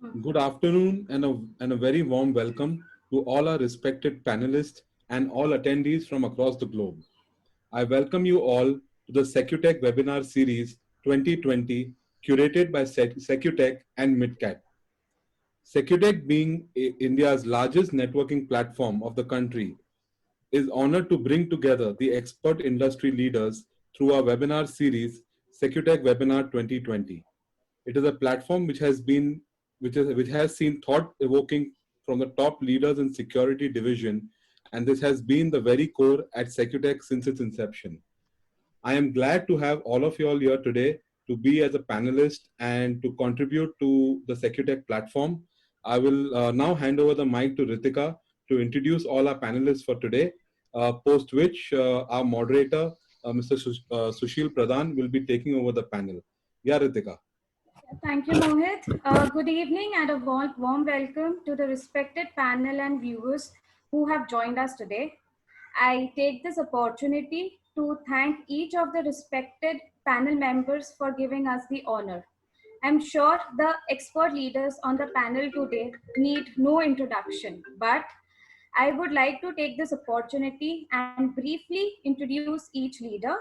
Good afternoon and a very warm welcome to all our respected panelists and all attendees from across the globe. I welcome you all to the Secutech Webinar Series 2020 curated by Secutech and MitKat. Secutech, being India's largest networking platform of the country, is honored to bring together the expert industry leaders through our webinar series Secutech Webinar 2020. It is a platform which has seen thought evoking from the top leaders in security division, and this has been the very core at Secutech since its inception. I am glad to have all of you all here today to be as a panelist and to contribute to the Secutech platform. I will now hand over the mic to Ritika to introduce all our panelists for today, post which our moderator, Mr. Sushil Pradhan, will be taking over the panel. Yeah, Ritika. Thank you, Mohit. Good evening and a warm welcome to the respected panel and viewers who have joined us today. I take this opportunity to thank each of the respected panel members for giving us the honor. I'm sure the expert leaders on the panel today need no introduction, but I would like to take this opportunity and briefly introduce each leader.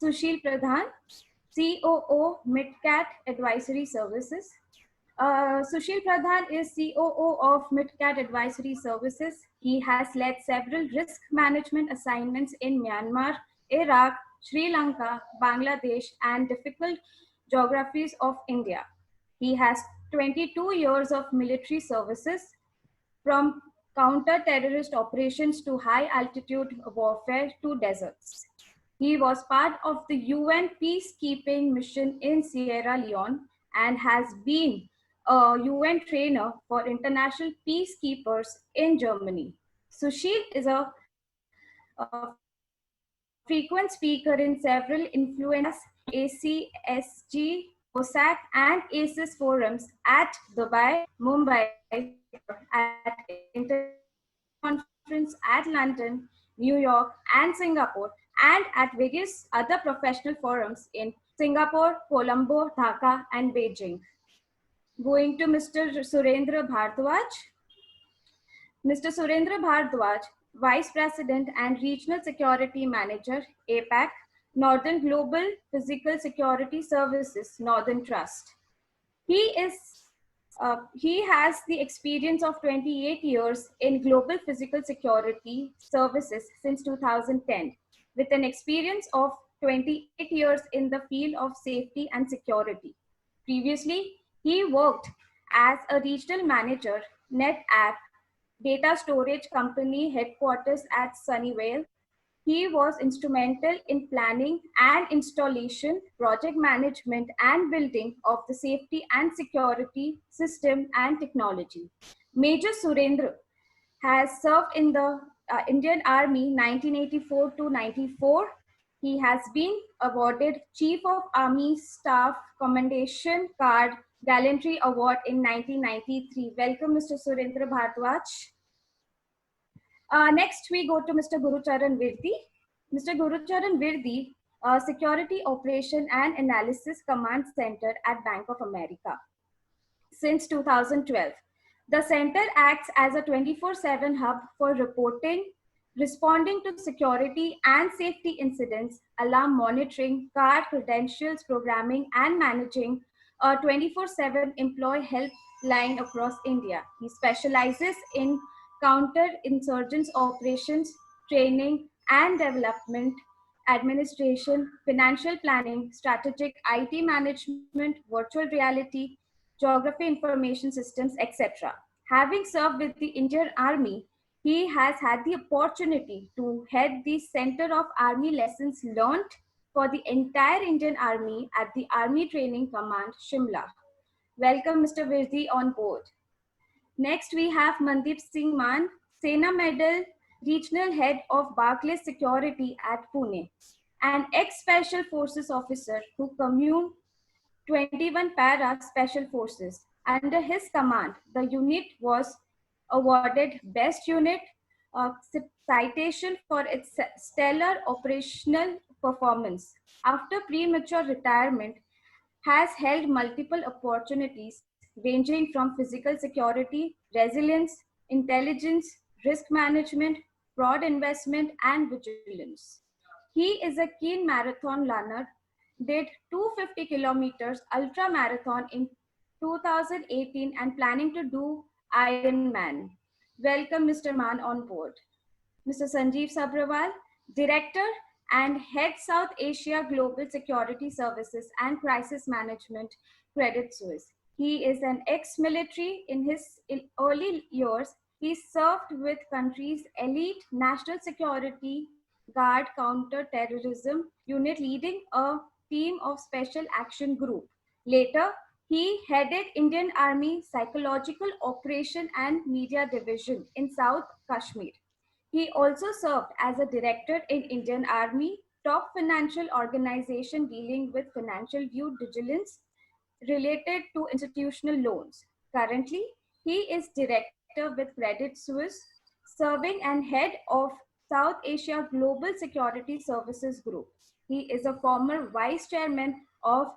Sushil Pradhan, COO MitKat Advisory Services. Sushil Pradhan is COO of MitKat Advisory Services. He has led several risk management assignments in Myanmar, Iraq, Sri Lanka, Bangladesh, and difficult geographies of India. He has 22 years of military services, from counter-terrorist operations to high-altitude warfare to deserts. He was part of the UN peacekeeping mission in Sierra Leone and has been a UN trainer for international peacekeepers in Germany. Sushil is a frequent speaker in several influential ACSG, SOACC, and ACES forums at Dubai, Mumbai, at International Conference at London, New York, and Singapore, and at various other professional forums in Singapore, Colombo, Dhaka, and Beijing. Going to Mr. Surender Bhardwaj. Mr. Surender Bhardwaj, Vice President and Regional Security Manager, APAC, Northern Global Physical Security Services, Northern Trust. He has the experience of 28 years in global physical security services since 2010, with an experience of 28 years in the field of safety and security. Previously, he worked as a regional manager, NetApp, data storage company headquarters at Sunnyvale. He was instrumental in planning and installation, project management, and building of the safety and security system and technology. Major Surender has served in the Indian Army 1984 to 94. He has been awarded Chief of Army Staff Commendation Card Gallantry Award in 1993. Welcome, Mr. Surender Bhardwaj. Next, we go to Mr. Gurucharan Virdi. Mr. Gurucharan Virdi, Security Operation and Analysis Command Center at Bank of America since 2012. The center acts as a 24/7 hub for reporting, responding to security and safety incidents, alarm monitoring, card credentials programming, and managing a 24/7 employee helpline across India. He specializes in counter-insurgents operations, training and development, administration, financial planning, strategic IT management, virtual reality, geography information systems, etc. Having served with the Indian Army, he has had the opportunity to head the Center of Army Lessons Learned for the entire Indian Army at the Army Training Command, Shimla. Welcome, Mr. Virdi, on board. Next, we have Mandeep Singh Mann, Sena Medal Regional Head of Barclays Security at Pune, an ex-Special Forces officer who communed 21 para special forces. Under his command, the unit was awarded Best Unit citation for its stellar operational performance. After premature retirement, has held multiple opportunities ranging from physical security, resilience, intelligence, risk management, fraud investment, and vigilance. He is a keen marathon runner, did 250 kilometers ultra marathon in 2018 and planning to do Ironman. Welcome, Mr. Mann, on board. Mr. Sanjeev Sabharwal, Director and Head South Asia Global Security Services and Crisis Management, Credit Suisse. He is an ex-military. In his early years, he served with country's elite national security guard counter-terrorism unit, leading a team of special action group. Later, he headed Indian Army Psychological Operation and Media Division in South Kashmir. He also served as a director in Indian Army, top financial organization dealing with financial due diligence related to institutional loans. Currently, he is director with Credit Suisse, serving and head of South Asia Global Security Services Group. He is a former vice chairman of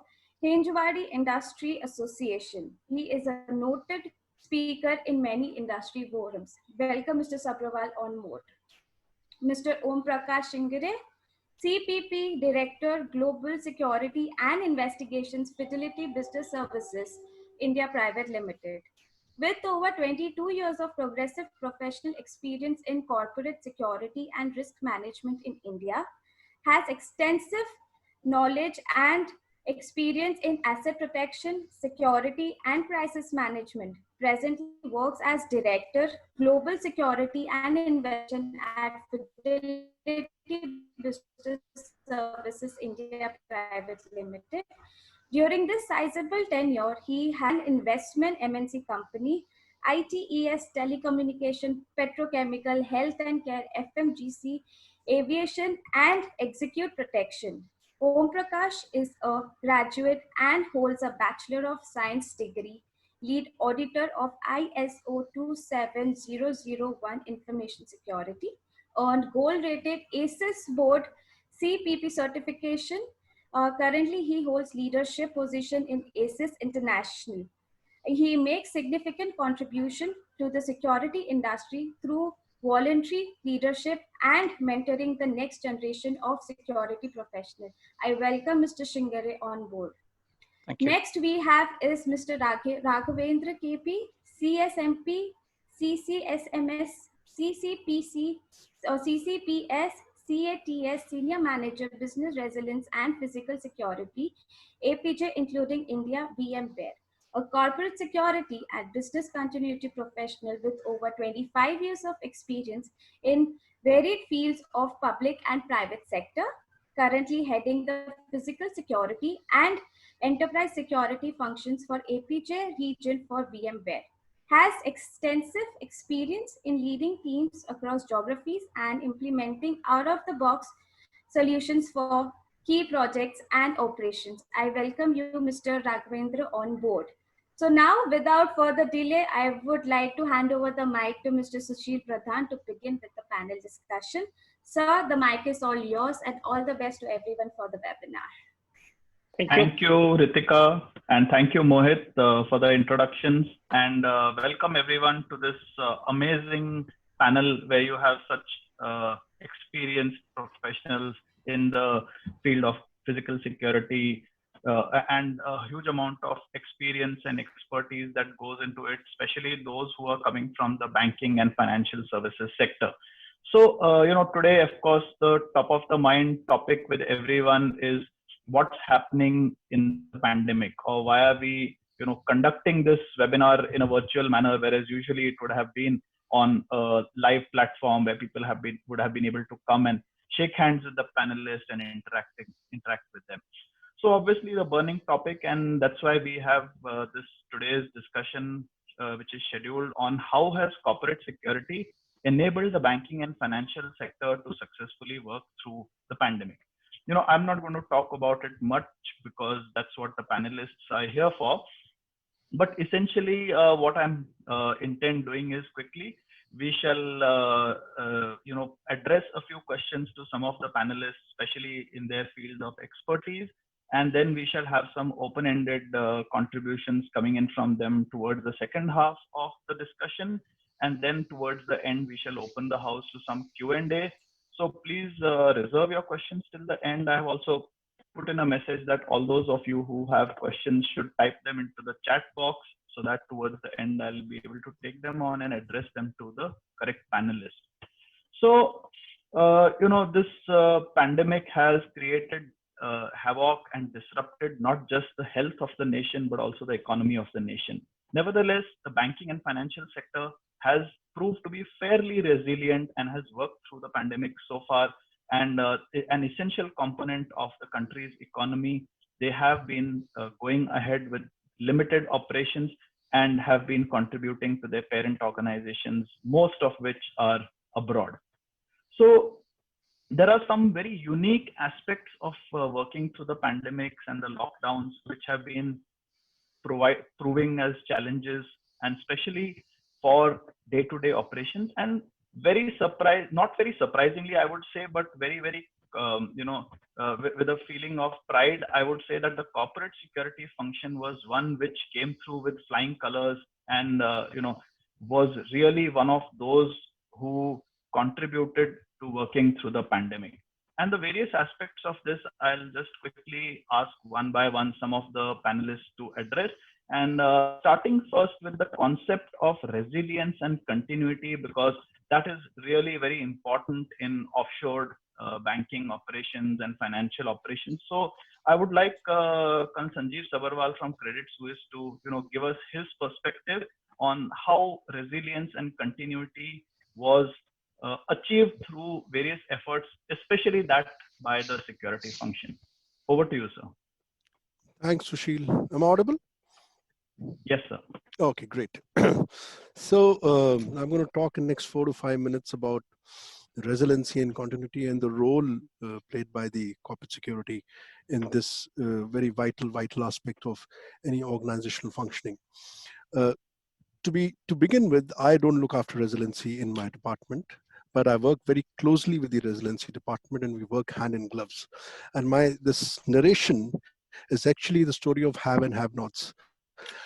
Hinjwadi Industry Association. He is a noted speaker in many industry forums. Welcome, Mr. Sabharwal, on board. Mr. Omprakash Shingare, CPP Director, Global Security and Investigations, Fidelity Business Services, India Private Limited. With over 22 years of progressive professional experience in corporate security and risk management in India, has extensive knowledge and experience in asset protection, security, and crisis management. Presently works as Director, Global Security and Innovation at Fidelity Business Services India Private Limited. During this sizable tenure, he had an investment MNC company, ITES, telecommunication, petrochemical, health and care, FMGC, aviation, and execute protection. Om Prakash is a graduate and holds a Bachelor of Science degree, lead auditor of ISO 27001 Information Security, earned gold-rated ACES Board CPP certification. Currently, he holds leadership position in ACES International. He makes significant contribution to the security industry through voluntary leadership and mentoring the next generation of security professionals. I welcome Mr. Shingare on board. Thank you. Next we have is Mr. Raghavendra KP, CSMP, CCSMS, CCPC, or CCPS, CATS, Senior Manager, Business Resilience and Physical Security, APJ including India, VMware. A corporate security and business continuity professional with over 25 years of experience in varied fields of public and private sector, currently heading the physical security and enterprise security functions for APJ region for VMware. Has extensive experience in leading teams across geographies and implementing out-of-the-box solutions for key projects and operations. I welcome you, Mr. Raghavendra, on board. So now, without further delay, I would like to hand over the mic to Mr. Sushil Pradhan to begin with the panel discussion. Sir, the mic is all yours, and all the best to everyone for the webinar. Thank you, Ritika, and thank you, Mohit, for the introductions, and welcome everyone to this amazing panel where you have such experienced professionals in the field of physical security and a huge amount of experience and expertise that goes into it, especially those who are coming from the banking and financial services sector. So, today, of course, the top of the mind topic with everyone is what's happening in the pandemic, or why are we, conducting this webinar in a virtual manner, whereas usually it would have been on a live platform where people would have been able to come and shake hands with the panelists and interact with them. So obviously the burning topic, and that's why we have today's discussion, which is scheduled on how has corporate security enabled the banking and financial sector to successfully work through the pandemic. I'm not going to talk about it much because that's what the panelists are here for. But essentially, what I'm intend doing is quickly we shall address a few questions to some of the panelists, especially in their field of expertise, and then we shall have some open-ended contributions coming in from them towards the second half of the discussion, and then towards the end we shall open the house to some Q&A. So please reserve your questions till the end. I have also put in a message that all those of you who have questions should type them into the chat box, so that towards the end I'll be able to take them on and address them to the correct panelists. So this pandemic has created havoc and disrupted not just the health of the nation, but also the economy of the nation. Nevertheless, the banking and financial sector has proved to be fairly resilient and has worked through the pandemic so far, and an essential component of the country's economy. They have been going ahead with limited operations and have been contributing to their parent organizations, most of which are abroad. So there are some very unique aspects of working through the pandemics and the lockdowns, which have been proving as challenges, and especially for day-to-day operations. And not very surprisingly, I would say, but very, very, with a feeling of pride, I would say that the corporate security function was one which came through with flying colors, and was really one of those who contributed to working through the pandemic. And the various aspects of this, I'll just quickly ask one by one some of the panelists to address. And starting first with the concept of resilience and continuity, because that is really very important in offshore banking operations and financial operations. So I would like Sanjeev Sabharwal from Credit Suisse to give us his perspective on how resilience and continuity was achieved through various efforts, especially that by the security function. Over to you, sir. Thanks, Sushil. Am I audible? Yes, sir. Okay, great. So I'm going to talk in the next 4 to 5 minutes about resiliency and continuity and the role played by the corporate security in this very vital aspect of any organizational functioning. To begin with, I don't look after resiliency in my department, but I work very closely with the resiliency department, and we work hand in gloves. And this narration is actually the story of have and have-nots,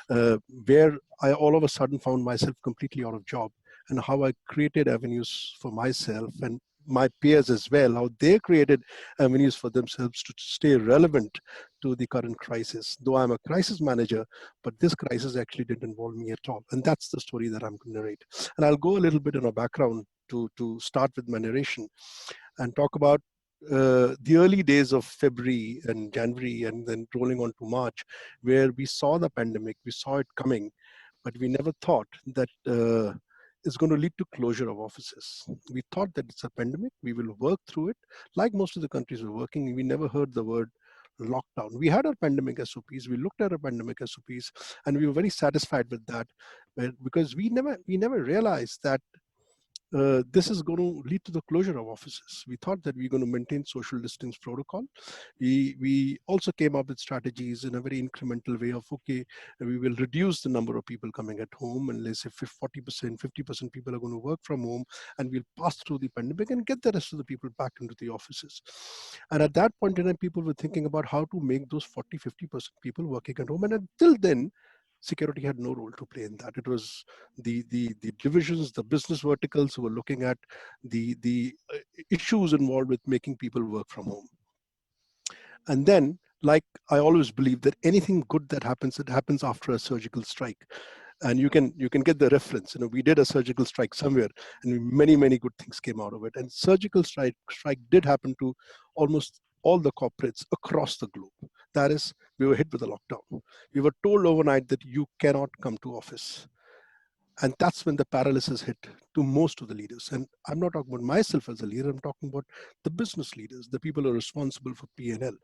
where I all of a sudden found myself completely out of job, and how I created avenues for myself and my peers as well, how they created avenues for themselves to stay relevant to the current crisis. Though I'm a crisis manager, but this crisis actually didn't involve me at all. And that's the story that I'm going to narrate. And I'll go a little bit in a background to start with my narration and talk about the early days of February and January, and then rolling on to March, where we saw the pandemic, we saw it coming, but we never thought that it's going to lead to closure of offices. We thought that it's a pandemic, we will work through it, like most of the countries were working. We never heard the word lockdown. We had our pandemic SOPs, we looked at our pandemic SOPs, and we were very satisfied with that, because we never realized that this is going to lead to the closure of offices. We thought that we were going to maintain social distance protocol. We also came up with strategies in a very incremental way of, okay, we will reduce the number of people coming at home, and let's say 40%, 50% people are going to work from home, and we'll pass through the pandemic and get the rest of the people back into the offices. And at that point in time, people were thinking about how to make those 40, 50% people working at home. And until then, security had no role to play in that. It was the divisions, the business verticals who were looking at the issues involved with making people work from home. And then, like I always believe that anything good that happens, it happens after a surgical strike. And you can get the reference. We did a surgical strike somewhere, and many good things came out of it. And surgical strike did happen to almost all the corporates across the globe. That is, we were hit with a lockdown. We were told overnight that you cannot come to office. And that's when the paralysis hit to most of the leaders. And I'm not talking about myself as a leader, I'm talking about the business leaders, the people who are responsible for P&L.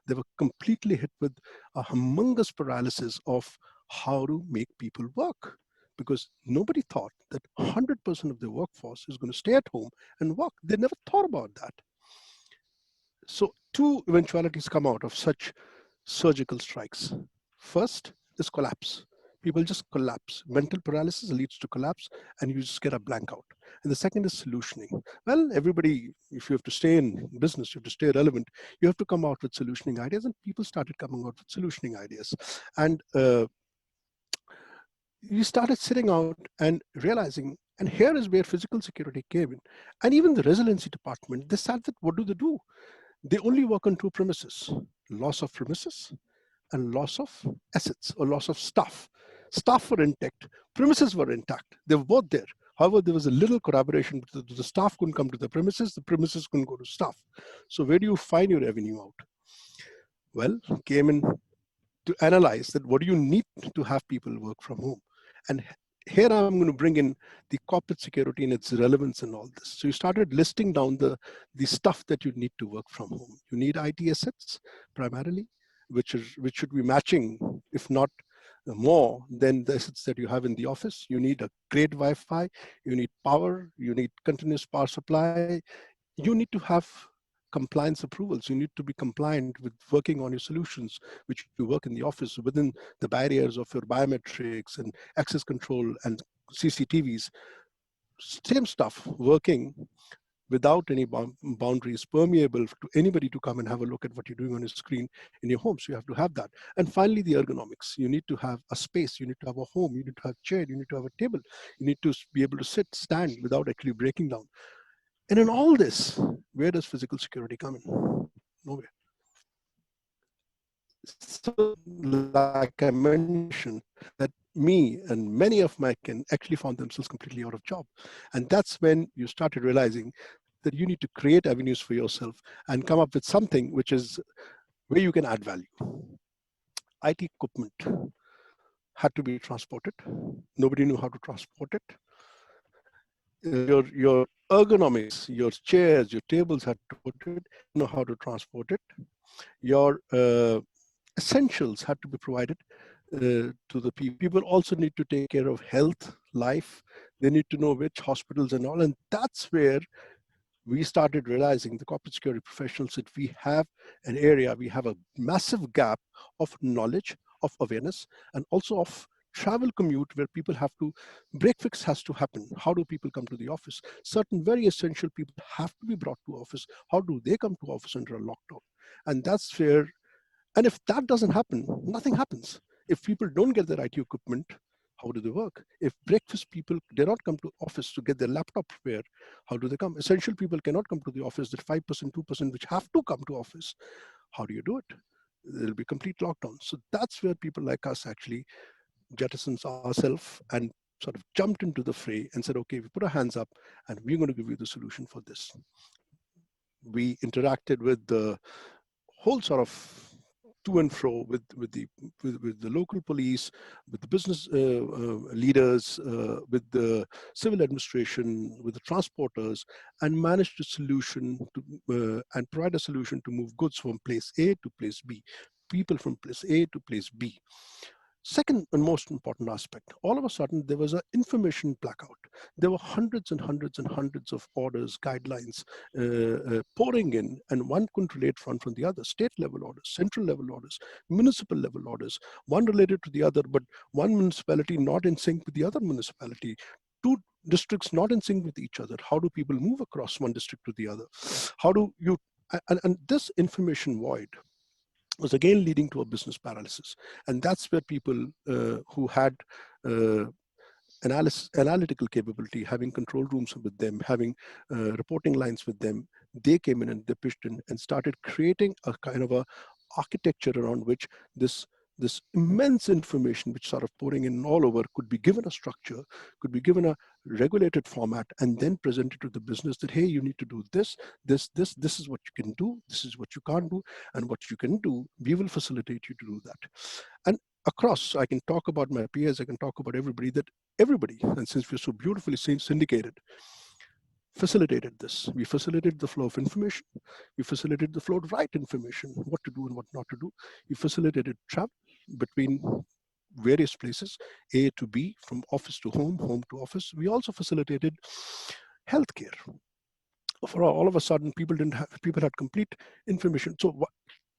They were completely hit with a humongous paralysis of how to make people work, because nobody thought that 100% of their workforce is going to stay at home and work. They never thought about that. So 2 eventualities come out of such surgical strikes. First is collapse. People just collapse. Mental paralysis leads to collapse, and you just get a blank out. And the second is solutioning. Well, everybody, if you have to stay in business, you have to stay relevant, you have to come out with solutioning ideas, and people started coming out with solutioning ideas. And you started sitting out and realizing, and here is where physical security came in. And even the resiliency department, they said that what do? They only work on two premises: loss of premises and loss of assets or loss of staff. Staff were intact, premises were intact. They were both there. However, there was a little collaboration. The staff couldn't come to the premises couldn't go to staff. So where do you find your revenue out? Well, came in to analyze that what do you need to have people work from home? And here I'm going to bring in the corporate security and its relevance in all this. So you started listing down the stuff that you need to work from home. You need IT assets primarily, which should be matching, if not more than the assets that you have in the office. You need a great Wi-Fi, you need power, you need continuous power supply, you need to have compliance approvals. You need to be compliant with working on your solutions, which you work in the office within the barriers of your biometrics and access control and CCTVs. Same stuff working without any boundaries, permeable to anybody to come and have a look at what you're doing on your screen in your home. So you have to have that. And finally, the ergonomics. You need to have a space, you need to have a home, you need to have a chair, you need to have a table, you need to be able to sit, stand without actually breaking down. And in all this, where does physical security come in? Nowhere. So, like I mentioned, that me and many of my kin actually found themselves completely out of job. And that's when you started realizing that you need to create avenues for yourself and come up with something which is where you can add value. IT equipment had to be transported. Nobody knew how to transport it. Your ergonomics, your chairs, your tables had to put it, know how to transport it. Your essentials had to be provided to the people. People also need to take care of health, life. They need to know which hospitals and all. And that's where we started realizing, the corporate security professionals, that we have an area, we have a massive gap of knowledge, of awareness, and also of travel commute, where people have to, break fix has to happen. How do people come to the office? Certain very essential people have to be brought to office. How do they come to office under a lockdown? And that's where, and if that doesn't happen, nothing happens. If people don't get their IT equipment, how do they work? If breakfast people did not come to office to get their laptop prepared, how do they come? Essential people cannot come to the office, that 5%, 2% which have to come to office. How do you do it? There'll be complete lockdown. So that's where people like us actually jettisons ourselves and sort of jumped into the fray and said, okay, we put our hands up and we're going to give you the solution for this. We interacted with the whole sort of to and fro with the local police, with the business leaders, with the civil administration, with the transporters, and managed a solution to and provide a solution to move goods from place A to place B, people from place A to place B. Second and most important aspect, all of a sudden there was an information blackout. There were hundreds and hundreds and hundreds of orders, guidelines pouring in, and one couldn't relate one from the other. State level orders, central level orders, municipal level orders, one related to the other, but one municipality not in sync with the other municipality. Two districts not in sync with each other. How do people move across one district to the other? How do you, and this information void was again leading to a business paralysis. And that's where people who had analytical capability, having control rooms with them, having reporting lines with them, they came in and they pitched in and started creating a kind of a architecture around which this immense information, which sort of pouring in all over, could be given a structure, could be given a regulated format, and then presented to the business that, hey, you need to do this is what you can do, this is what you can't do, and what you can do, we will facilitate you to do that. And across, I can talk about my peers, I can talk about everybody, and since we're so beautifully syndicated, facilitated this. We facilitated the flow of information. We facilitated the flow of right information, what to do and what not to do. We facilitated travel between various places, A to B, from office to home, home to office. We also facilitated healthcare. For all of a sudden, people had complete information. So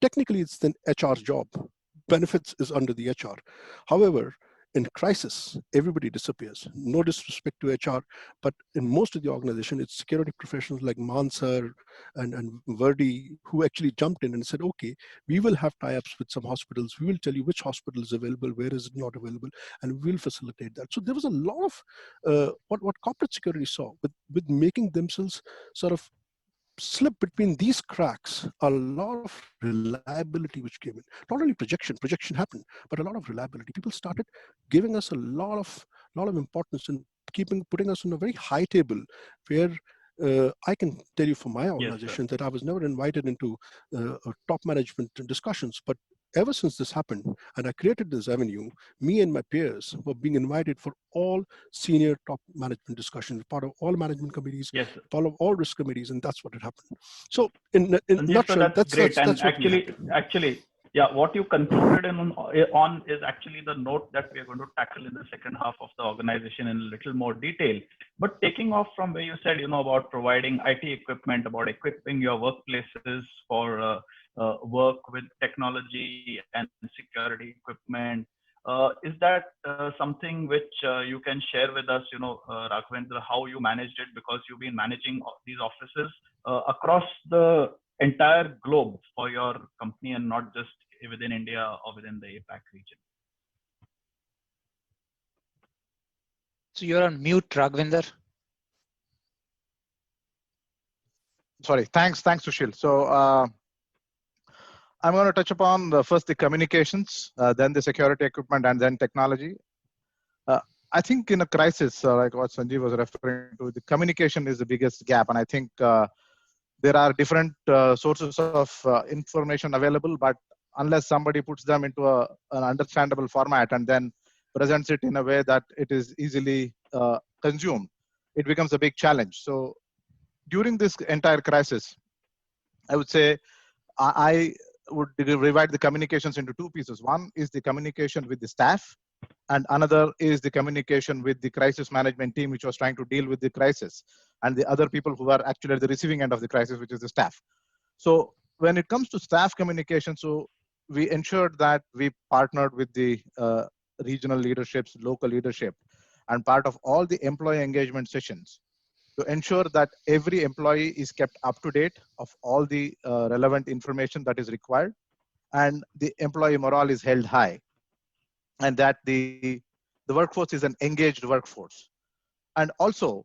technically, it's an HR's job. Benefits is under the HR. However, in crisis, everybody disappears. No disrespect to HR, but in most of the organization, it's security professionals like Mann sir and Virdi who actually jumped in and said, okay, we will have tie-ups with some hospitals. We will tell you which hospital is available, where is it not available, and we'll facilitate that. So there was a lot of what corporate security saw with making themselves sort of slip between these cracks, a lot of reliability which came in. Not only projection happened, but a lot of reliability. People started giving us a lot of importance and putting us on a very high table where I can tell you from my organization that I was never invited into top management discussions, but ever since this happened and I created this avenue, me and my peers were being invited for all senior top management discussions, part of all management committees, part of all risk committees, and that's what had happened. So in Sanjeev, nutshell, so that's great. And what actually, yeah, what you concluded on is actually the note that we are going to tackle in the second half of the organization in a little more detail. But taking off from where you said, about providing IT equipment, about equipping your workplaces for work with technology and security equipment, is that something which you can share with us, Raghavendra, how you managed it, because you've been managing these offices across the entire globe for your company and not just within India or within the APAC region. So you're on mute, Raghavendra. Sorry, thanks, Sushil. So I'm going to touch upon first the communications, then the security equipment, and then technology. I think in a crisis, like what Sanjeev was referring to, the communication is the biggest gap. And I think there are different sources of information available, but unless somebody puts them into an understandable format and then presents it in a way that it is easily consumed, it becomes a big challenge. So during this entire crisis, I would say I would divide the communications into two pieces. One is the communication with the staff, and another is the communication with the crisis management team, which was trying to deal with the crisis, and the other people who are actually at the receiving end of the crisis, which is the staff. So when it comes to staff communication, so we ensured that we partnered with the regional leaderships, local leadership, and part of all the employee engagement sessions to ensure that every employee is kept up to date of all the relevant information that is required, and the employee morale is held high, and that the workforce is an engaged workforce. And also,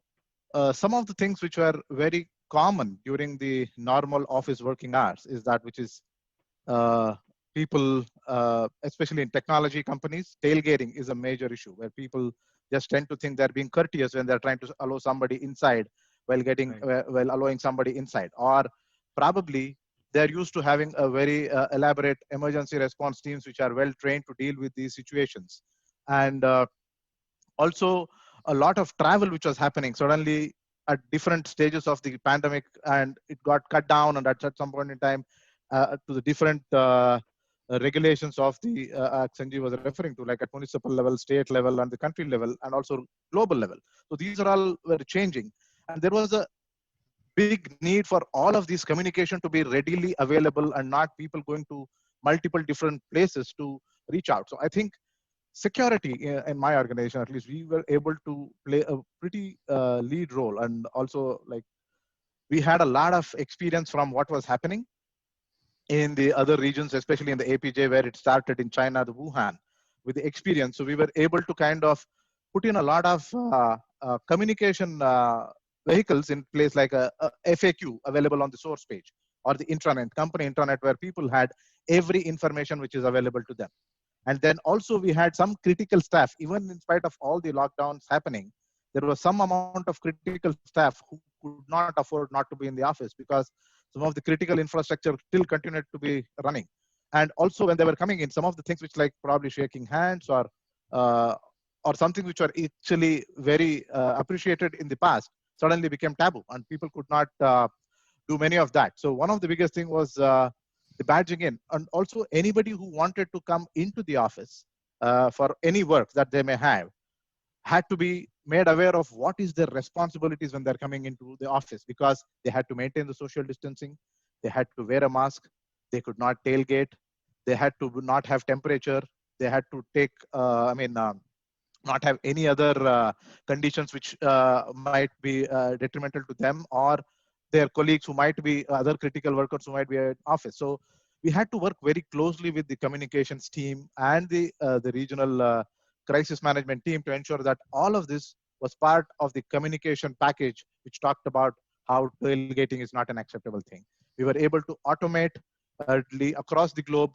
some of the things which were very common during the normal office working hours is that which is people, especially in technology companies, tailgating is a major issue where people just tend to think they're being courteous when they're trying to allow somebody inside while while allowing somebody inside, or probably they're used to having a very elaborate emergency response teams which are well trained to deal with these situations. And also a lot of travel which was happening suddenly at different stages of the pandemic, and it got cut down, and at some point in time to the different regulations of the Sanjeev was referring to, like at municipal level, state level, and the country level, and also global level. So these are all were changing, and there was a big need for all of these communication to be readily available and not people going to multiple different places to reach out. So I think security in my organization, at least, we were able to play a pretty lead role, and also like we had a lot of experience from what was happening in the other regions, especially in the APJ where it started in China, the Wuhan, with the experience. So we were able to kind of put in a lot of communication vehicles in place, like a FAQ available on the source page, or the intranet, company intranet, where people had every information which is available to them. And then also we had some critical staff, even in spite of all the lockdowns happening, there was some amount of critical staff who could not afford not to be in the office because some of the critical infrastructure still continued to be running. And also when they were coming in, some of the things which like probably shaking hands or something which were actually very appreciated in the past suddenly became taboo, and people could not do many of that. So one of the biggest thing was the badging in, and also anybody who wanted to come into the office for any work that they may have had to be made aware of what is their responsibilities when they're coming into the office, because they had to maintain the social distancing, they had to wear a mask, they could not tailgate, they had to not have temperature, they had to take, not have any other conditions which might be detrimental to them or their colleagues who might be other critical workers who might be at office. So we had to work very closely with the communications team and the regional crisis management team to ensure that all of this was part of the communication package, which talked about how tailgating is not an acceptable thing. We were able to automate across the globe,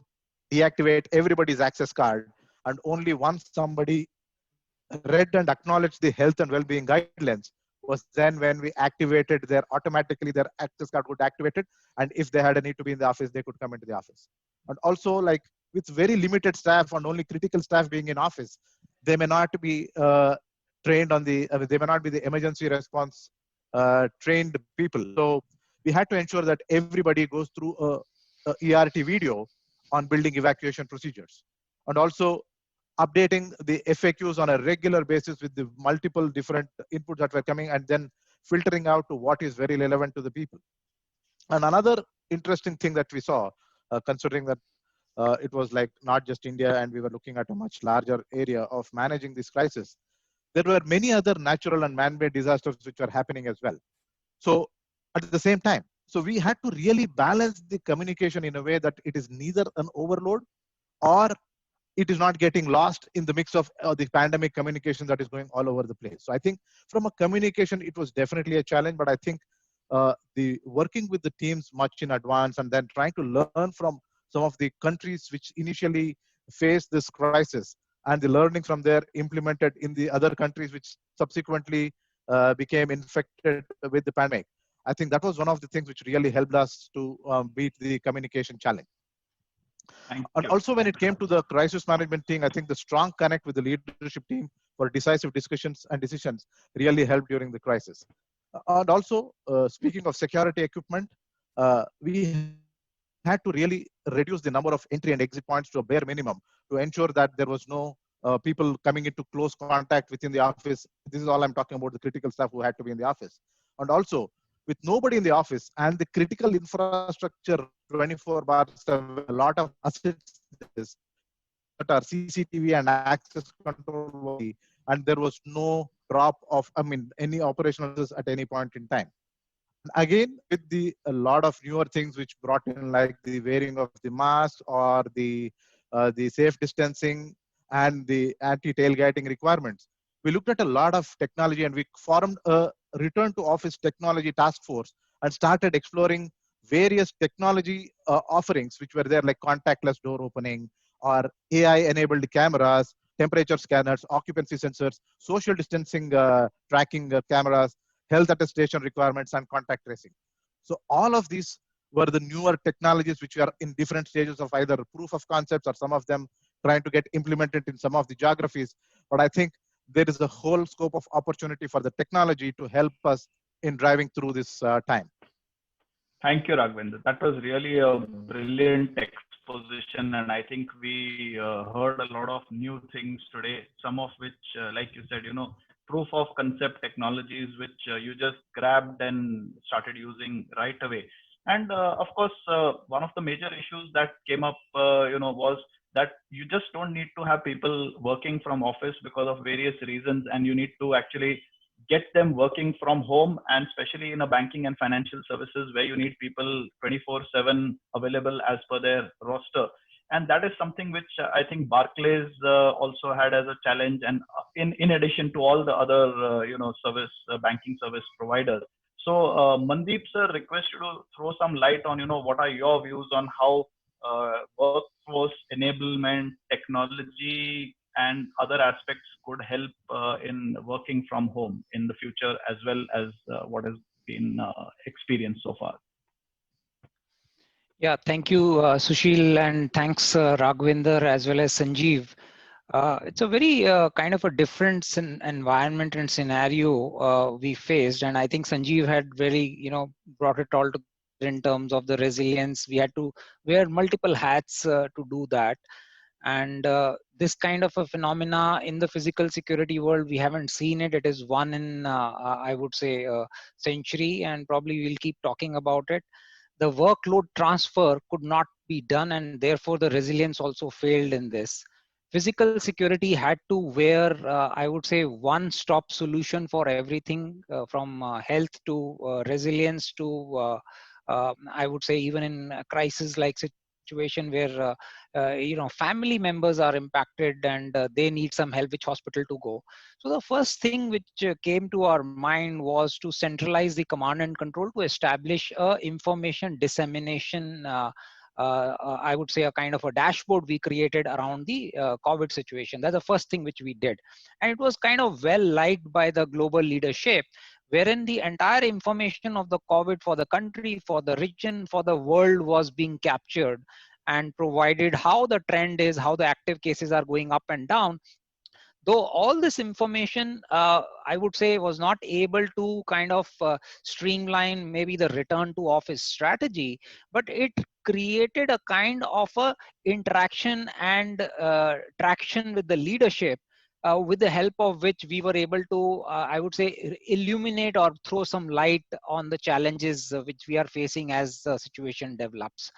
deactivate everybody's access card, and only once somebody read and acknowledged the health and well-being guidelines was then when we activated automatically their access card would activate it. And if they had a need to be in the office, they could come into the office. And also, like with very limited staff and only critical staff being in office, they may not be trained on they may not be the emergency response trained people. So we had to ensure that everybody goes through a ERT video on building evacuation procedures. And also updating the FAQs on a regular basis with the multiple different inputs that were coming and then filtering out to what is very relevant to the people. And another interesting thing that we saw, considering that it was like not just India and we were looking at a much larger area of managing this crisis, there were many other natural and man-made disasters which were happening as well. So at the same time, so we had to really balance the communication in a way that it is neither an overload or it is not getting lost in the mix of the pandemic communication that is going all over the place. So I think from a communication, it was definitely a challenge, but I think the working with the teams much in advance and then trying to learn from some of the countries which initially faced this crisis and the learning from there implemented in the other countries which subsequently became infected with the pandemic. I think that was one of the things which really helped us to beat the communication challenge. And also when it came to the crisis management team, I think the strong connect with the leadership team for decisive discussions and decisions really helped during the crisis. And also, speaking of security equipment, we had to really reduce the number of entry and exit points to a bare minimum to ensure that there was no people coming into close contact within the office. This is all I'm talking about, the critical staff who had to be in the office. And also, with nobody in the office and the critical infrastructure 24/7, a lot of assets that are CCTV and access control, and there was no drop of, any operational at any point in time. Again, with a lot of newer things which brought in, like the wearing of the mask or the safe distancing and the anti-tailgating requirements, we looked at a lot of technology and we formed a return to office technology task force and started exploring various technology offerings which were there, like contactless door opening or AI-enabled cameras, temperature scanners, occupancy sensors, social distancing tracking cameras, health attestation requirements, and contact tracing. So all of these were the newer technologies which are in different stages of either proof of concepts or some of them trying to get implemented in some of the geographies. But I think there is a whole scope of opportunity for the technology to help us in driving through this time. Thank you, Raghavendra. That was really a brilliant exposition, and I think we heard a lot of new things today, some of which, like you said, proof of concept technologies, which you just grabbed and started using right away. And of course, one of the major issues that came up, was that you just don't need to have people working from office because of various reasons, and you need to actually get them working from home, and especially in a banking and financial services where you need people 24/7 available as per their roster. And that is something which I think Barclays also had as a challenge, and in addition to all the other banking service providers. So Mandeep sir, request you to throw some light on what are your views on how workforce enablement, technology, and other aspects could help in working from home in the future, as well as what has been experienced so far. Yeah, thank you, Sushil, and thanks, Raghavendra, as well as Sanjeev. It's a very kind of a different environment and scenario we faced, and I think Sanjeev had really, brought it all together in terms of the resilience. We had to wear multiple hats to do that. And this kind of a phenomena in the physical security world, we haven't seen it. It is one in, I would say, a century, and probably we'll keep talking about it. The workload transfer could not be done, and therefore the resilience also failed in this. physical security had to wear, I would say, one-stop solution for everything from health to resilience to, I would say, even in a crisis like situation where family members are impacted and they need some help, which hospital to go. So the first thing which came to our mind was to centralize the command and control to establish a information dissemination, I would say, a kind of a dashboard we created around the COVID situation. That's the first thing which we did. And it was kind of well liked by the global leadership, wherein the entire information of the COVID for the country, for the region, for the world was being captured and provided how the trend is, how the active cases are going up and down. Though all this information, I would say, was not able to kind of streamline maybe the return to office strategy, but it created a kind of a interaction and traction with the leadership, with the help of which we were able to, I would say, illuminate or throw some light on the challenges which we are facing as the situation develops.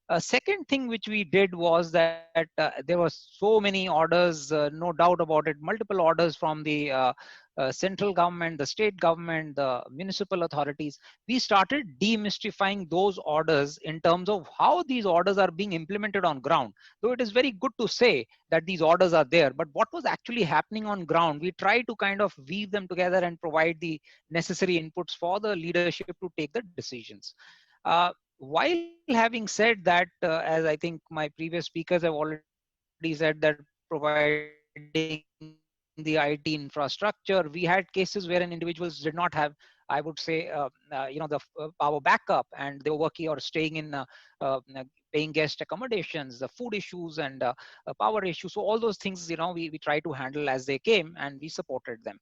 A second thing which we did was that there were so many orders, no doubt about it, multiple orders from the central government, the state government, the municipal authorities. We started demystifying those orders in terms of how these orders are being implemented on ground. Though it is very good to say that these orders are there, but what was actually happening on ground, we try to kind of weave them together and provide the necessary inputs for the leadership to take the decisions. While having said that, as I think my previous speakers have already said, that providing the IT infrastructure, we had cases wherein individuals did not have, I would say, the power backup, and they were working or staying in paying guest accommodations, the food issues and power issues. So all those things, we try to handle as they came, and we supported them.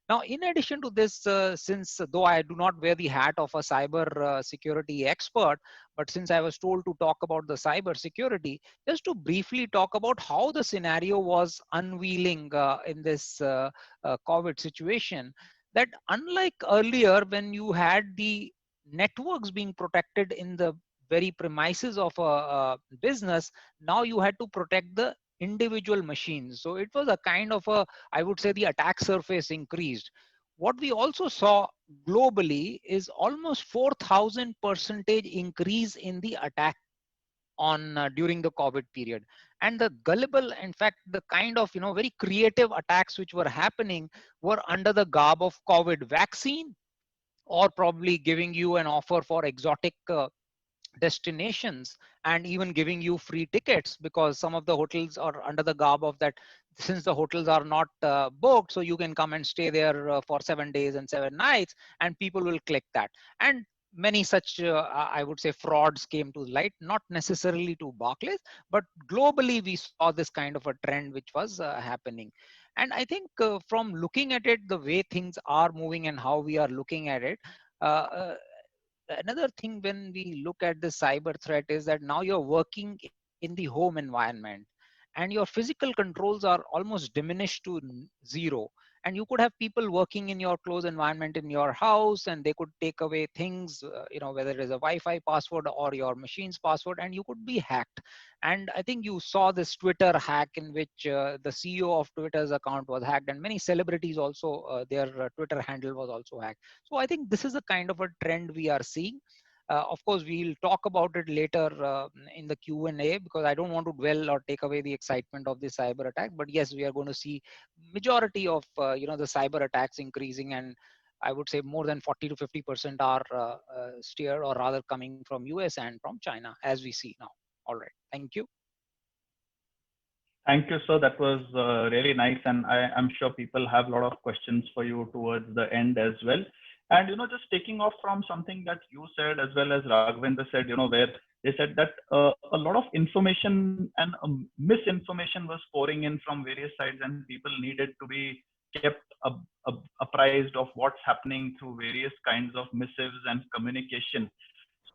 Now, in addition to this, since though I do not wear the hat of a cyber security expert, but since I was told to talk about the cyber security, just to briefly talk about how the scenario was unveiling in this COVID situation, that unlike earlier when you had the networks being protected in the very premises of a business, now you had to protect the individual machines. So it was a kind of a, I would say, the attack surface increased. What we also saw globally is almost 4,000% increase in the attack on during the COVID period. And the gullible, in fact, the kind of, very creative attacks which were happening were under the garb of COVID vaccine, or probably giving you an offer for exotic destinations, and even giving you free tickets, because some of the hotels are under the garb of that, since the hotels are not booked, so you can come and stay there for 7 days and 7 nights, and people will click that. And many such, I would say, frauds came to light, not necessarily to Barclays, but globally we saw this kind of a trend which was happening. And I think from looking at it, the way things are moving and how we are looking at it, another thing when we look at the cyber threat is that now you're working in the home environment, and your physical controls are almost diminished to zero. And you could have people working in your closed environment in your house, and they could take away things, whether it is a Wi-Fi password or your machine's password, and you could be hacked. And I think you saw this Twitter hack in which the CEO of Twitter's account was hacked, and many celebrities also, their Twitter handle was also hacked. So I think this is a kind of a trend we are seeing. Of course, we'll talk about it later in the Q&A, because I don't want to dwell or take away the excitement of the cyber attack. But yes, we are going to see majority of the cyber attacks increasing, and I would say more than 40 to 50% are steered, or rather coming from US and from China, as we see now. All right, thank you. Thank you, sir. That was really nice, and I'm sure people have a lot of questions for you towards the end as well. And just taking off from something that you said, as well as Raghavendra said, where they said that a lot of information and misinformation was pouring in from various sides, and people needed to be kept apprised of what's happening through various kinds of missives and communication.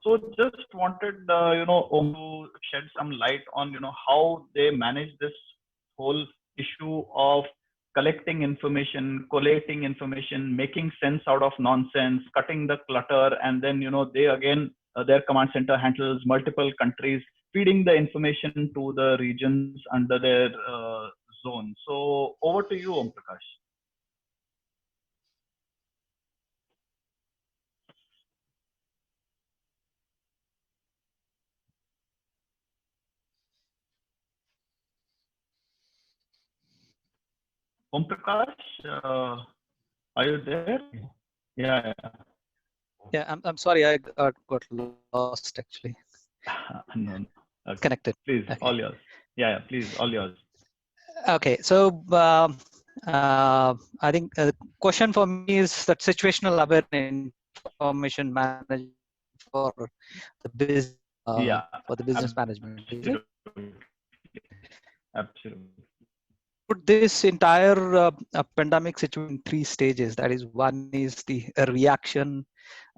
So just wanted, Om to shed some light on, how they manage this whole issue of collecting information, collating information, making sense out of nonsense, cutting the clutter, and then, they again, their command center handles multiple countries, feeding the information to the regions under their zone. So over to you, Omprakash. Omprakash, are you there? Yeah. Yeah, I'm sorry, I got lost actually. No. Okay. Connected. Please, Okay. all yours. Yeah, please, all yours. Okay, so I think the question for me is that situational awareness, information management for the business, Yeah, for the business management. Is it? Absolutely. Put this entire pandemic situation in three stages. That is, one is the reaction,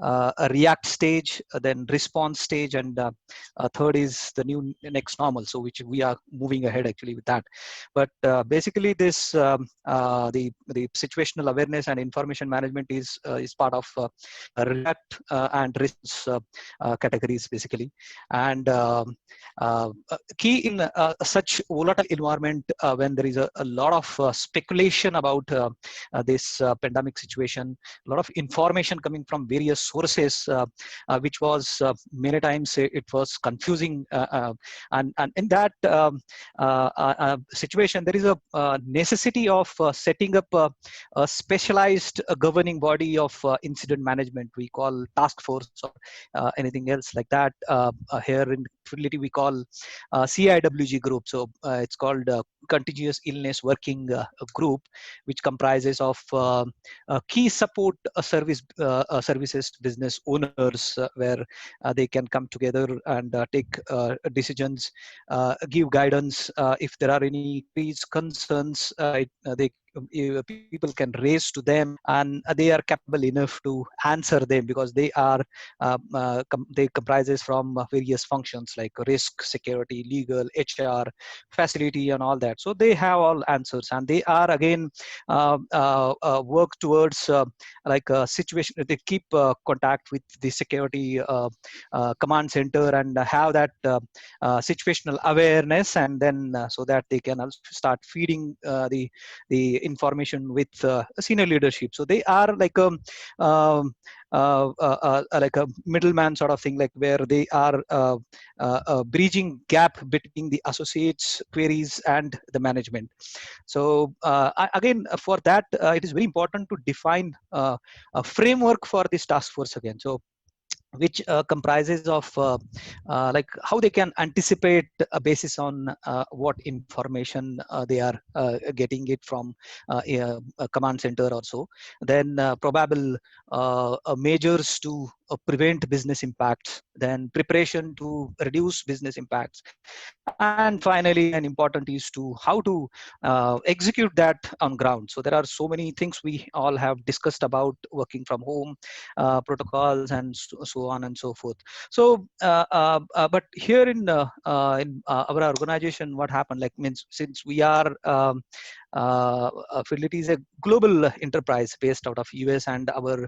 a react stage, then response stage, and third is the new next normal. So which we are moving ahead actually with that. But basically, this the situational awareness and information management is part of react and response categories basically. And key in such volatile environment when there is a lot of speculation about this pandemic situation, a lot of information coming from various sources, which was many times it was confusing, and in that situation there is a necessity of setting up a specialized governing body of incident management we call task force or anything else like that. Here in Fidelity we call CIWG group. So it's called Continuous Illness Working Group, which comprises of key support services business owners, where they can come together and take decisions, give guidance if there are any concerns. People can raise to them, and they are capable enough to answer them because they are they comprises from various functions like risk, security, legal, HR, facility, and all that. So they have all answers, and they are again work towards like a situation. They keep contact with the security command center and have that situational awareness, and then so that they can also start feeding the information with senior leadership. So they are like like a middleman sort of thing, like where they are bridging gap between the associates queries and the management. So again, for that, it is very important to define a framework for this task force again. So which comprises of like how they can anticipate a basis on what information they are getting it from a command center or so. Then probable measures to prevent business impacts, then preparation to reduce business impacts, and finally, and important is to how to execute that on ground. So there are so many things we all have discussed about working from home, protocols, and so on and so forth. So but here in our organization, what happened, like, means since we are Fidelity is a global enterprise based out of US, and our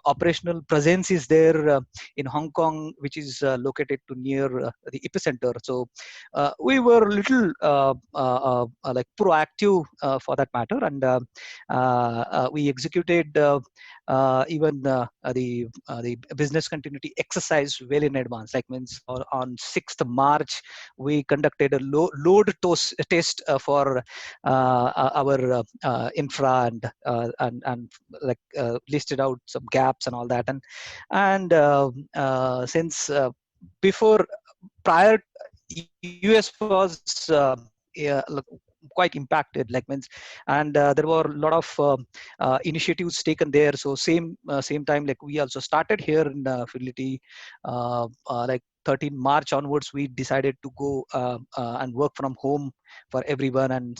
operational presence is there in Hong Kong, which is located to near the epicenter. So we were a little like proactive for that matter, and we executed even the business continuity exercise well in advance. Like, means on 6th March, we conducted a load test for our infra, and like listed out some gaps and all that. And since before prior, US was yeah, quite impacted, like, means, and there were a lot of initiatives taken there. So same time, like, we also started here in Fidelity, like 13 March onwards, we decided to go and work from home for everyone, and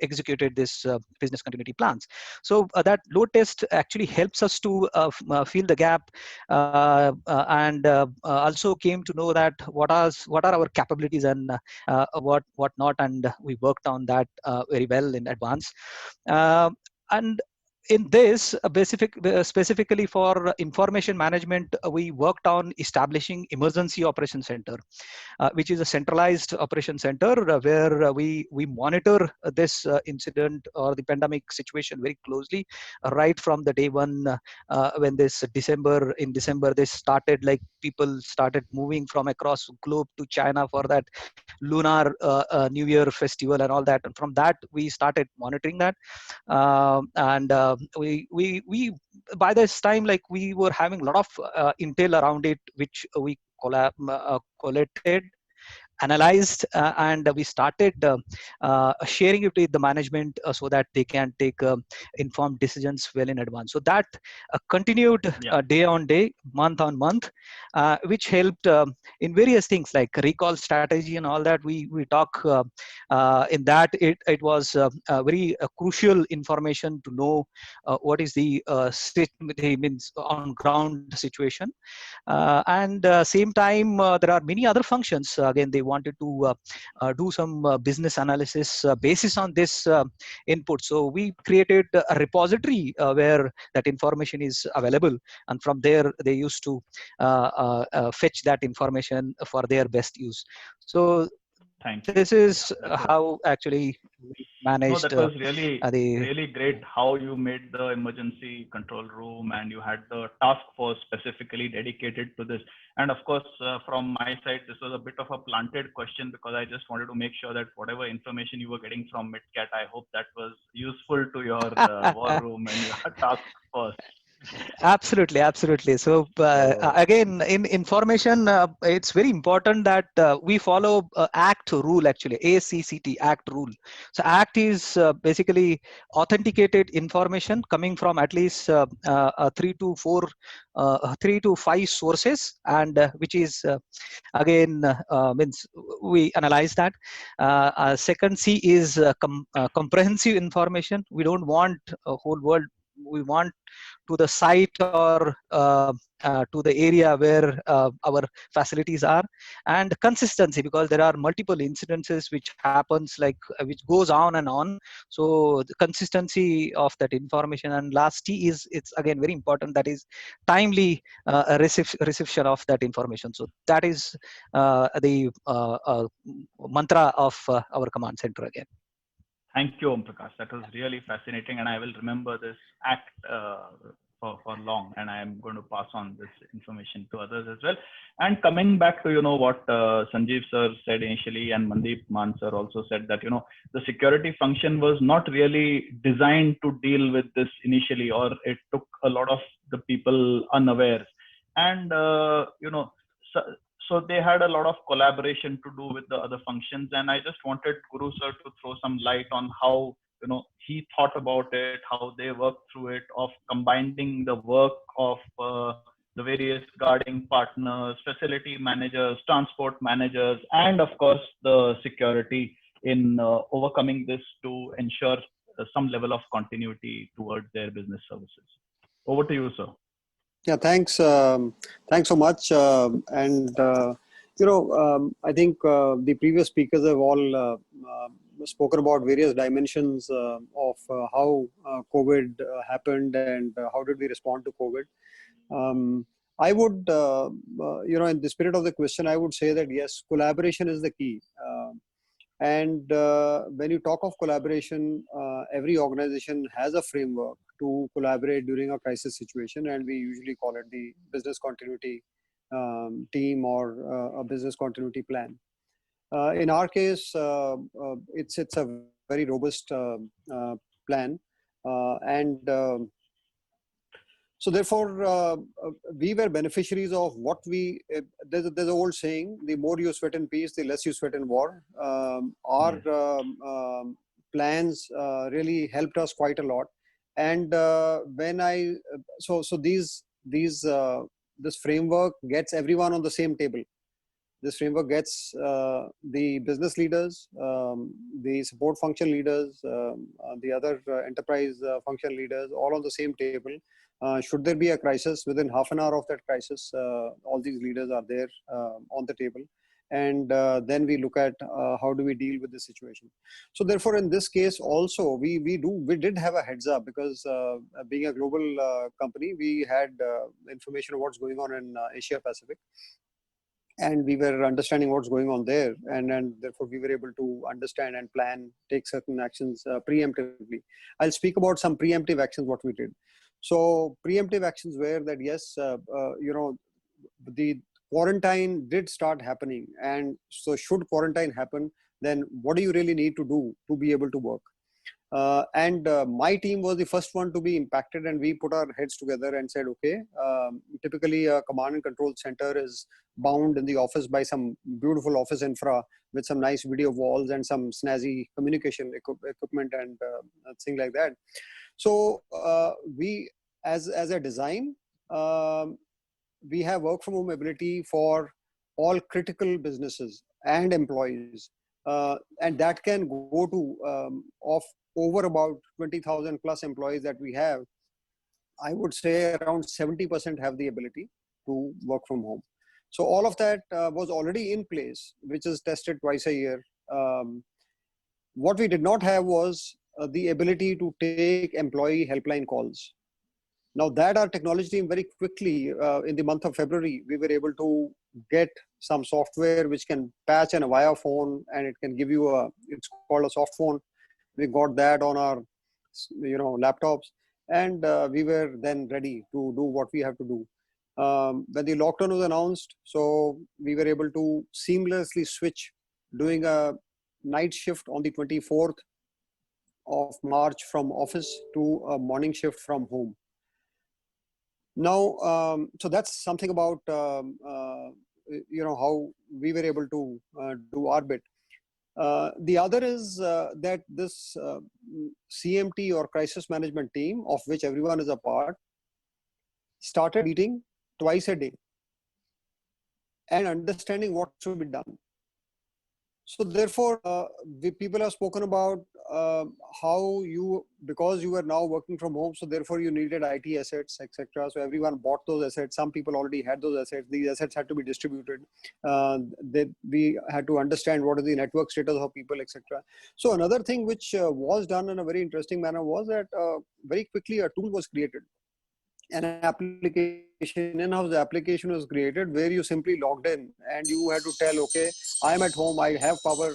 executed this business continuity plans. So that load test actually helps us to fill the gap, and also came to know that what are our capabilities and what not, and we worked on that very well in advance. And in this specifically for information management, we worked on establishing emergency operation center, which is a centralized operation center where we monitor this incident or the pandemic situation very closely, right from the day one when this in December they started, like people started moving from across globe to China for that lunar New Year festival and all that. And from that we started monitoring that, and we by this time, like, we were having a lot of intel around it, which we collated, analyzed, and we started sharing it with the management so that they can take informed decisions well in advance. So that continued day on day, month on month, which helped in various things like recall strategy and all that. We talk in that it was very crucial information to know what is the means on ground situation, and same time there are many other functions. Again, they wanted to do some business analysis basis on this input. So we created a repository where that information is available, and from there they used to fetch that information for their best use. So this is how actually we managed. No, that was really the really great how you made the emergency control room, and you had the task force specifically dedicated to this. And of course, from my side, this was a bit of a planted question, because I just wanted to make sure that whatever information you were getting from MitKat, I hope that was useful to your war room and your task force. Absolutely. So again, in information, it's very important that we follow ACT rule, actually, ACCT ACT rule. So ACT is basically authenticated information coming from at least 3 to 5 sources, and which is again means we analyze that. Second C is comprehensive information. We don't want a whole world. We want to the site or to the area where our facilities are, and consistency, because there are multiple incidences which happens, like which goes on and on. So the consistency of that information. And last T is, it's again very important, that is timely reception of that information. So that is the mantra of our command center again. Thank you, Omprakash. That was really fascinating, and I will remember this act for long, and I am going to pass on this information to others as well. And coming back to what Sanjeev sir said initially, and Mandeep Mann sir also said, that the security function was not really designed to deal with this initially, or it took a lot of the people unaware, and so they had a lot of collaboration to do with the other functions. And I just wanted Guru sir to throw some light on how he thought about it, how they worked through it, of combining the work of the various guarding partners, facility managers, transport managers, and of course the security in overcoming this to ensure some level of continuity towards their business services. Over to you, sir. Yeah, thanks. Thanks so much. I think the previous speakers have all spoken about various dimensions of how COVID happened and how did we respond to COVID. I would, in the spirit of the question, I would say that yes, collaboration is the key. And when you talk of collaboration, every organization has a framework to collaborate during a crisis situation, and we usually call it the business continuity team or a business continuity plan. In our case, it's a very robust plan, and so therefore, we were beneficiaries of what we, there's an old saying, the more you sweat in peace, the less you sweat in war. Our plans really helped us quite a lot. And when this framework gets everyone on the same table. This framework gets the business leaders, the support function leaders, the other enterprise function leaders, all on the same table. Should there be a crisis, within half an hour of that crisis, all these leaders are there on the table. and then we look at how do we deal with the situation. So therefore, in this case also, we did have a heads up, because being a global company, we had information of what's going on in Asia Pacific, and we were understanding what's going on there, and therefore we were able to understand and plan, take certain actions preemptively. I'll speak about some preemptive actions what we did. So preemptive actions were that, yes, the quarantine did start happening, and so should quarantine happen, then what do you really need to do to be able to work? My team was the first one to be impacted, and we put our heads together and said, okay, typically a command and control center is bound in the office by some beautiful office infra with some nice video walls and some snazzy communication equipment and things like that. So we, as a design, we have work from home ability for all critical businesses and employees. And that can go to of over about 20,000 plus employees that we have. I would say around 70% have the ability to work from home. So all of that was already in place, which is tested twice a year. What we did not have was the ability to take employee helpline calls. Now that our technology team very quickly, in the month of February, we were able to get some software which can patch a via phone, and it can give you it's called a soft phone. We got that on our, laptops, and we were then ready to do what we have to do. When the lockdown was announced, so we were able to seamlessly switch, doing a night shift on the 24th of March from office to a morning shift from home. Now, so that's something about, how we were able to do our bit. The other is that this CMT or crisis management team, of which everyone is a part, started meeting twice a day and understanding what should be done. So therefore, people have spoken about how because you are now working from home, so therefore you needed IT assets, etc. So everyone bought those assets. Some people already had those assets. These assets had to be distributed. We had to understand what is the network status of people, etc. So another thing which was done in a very interesting manner was that very quickly a tool was created. An application, in-house application was created where you simply logged in and you had to tell, okay, I'm at home, I have power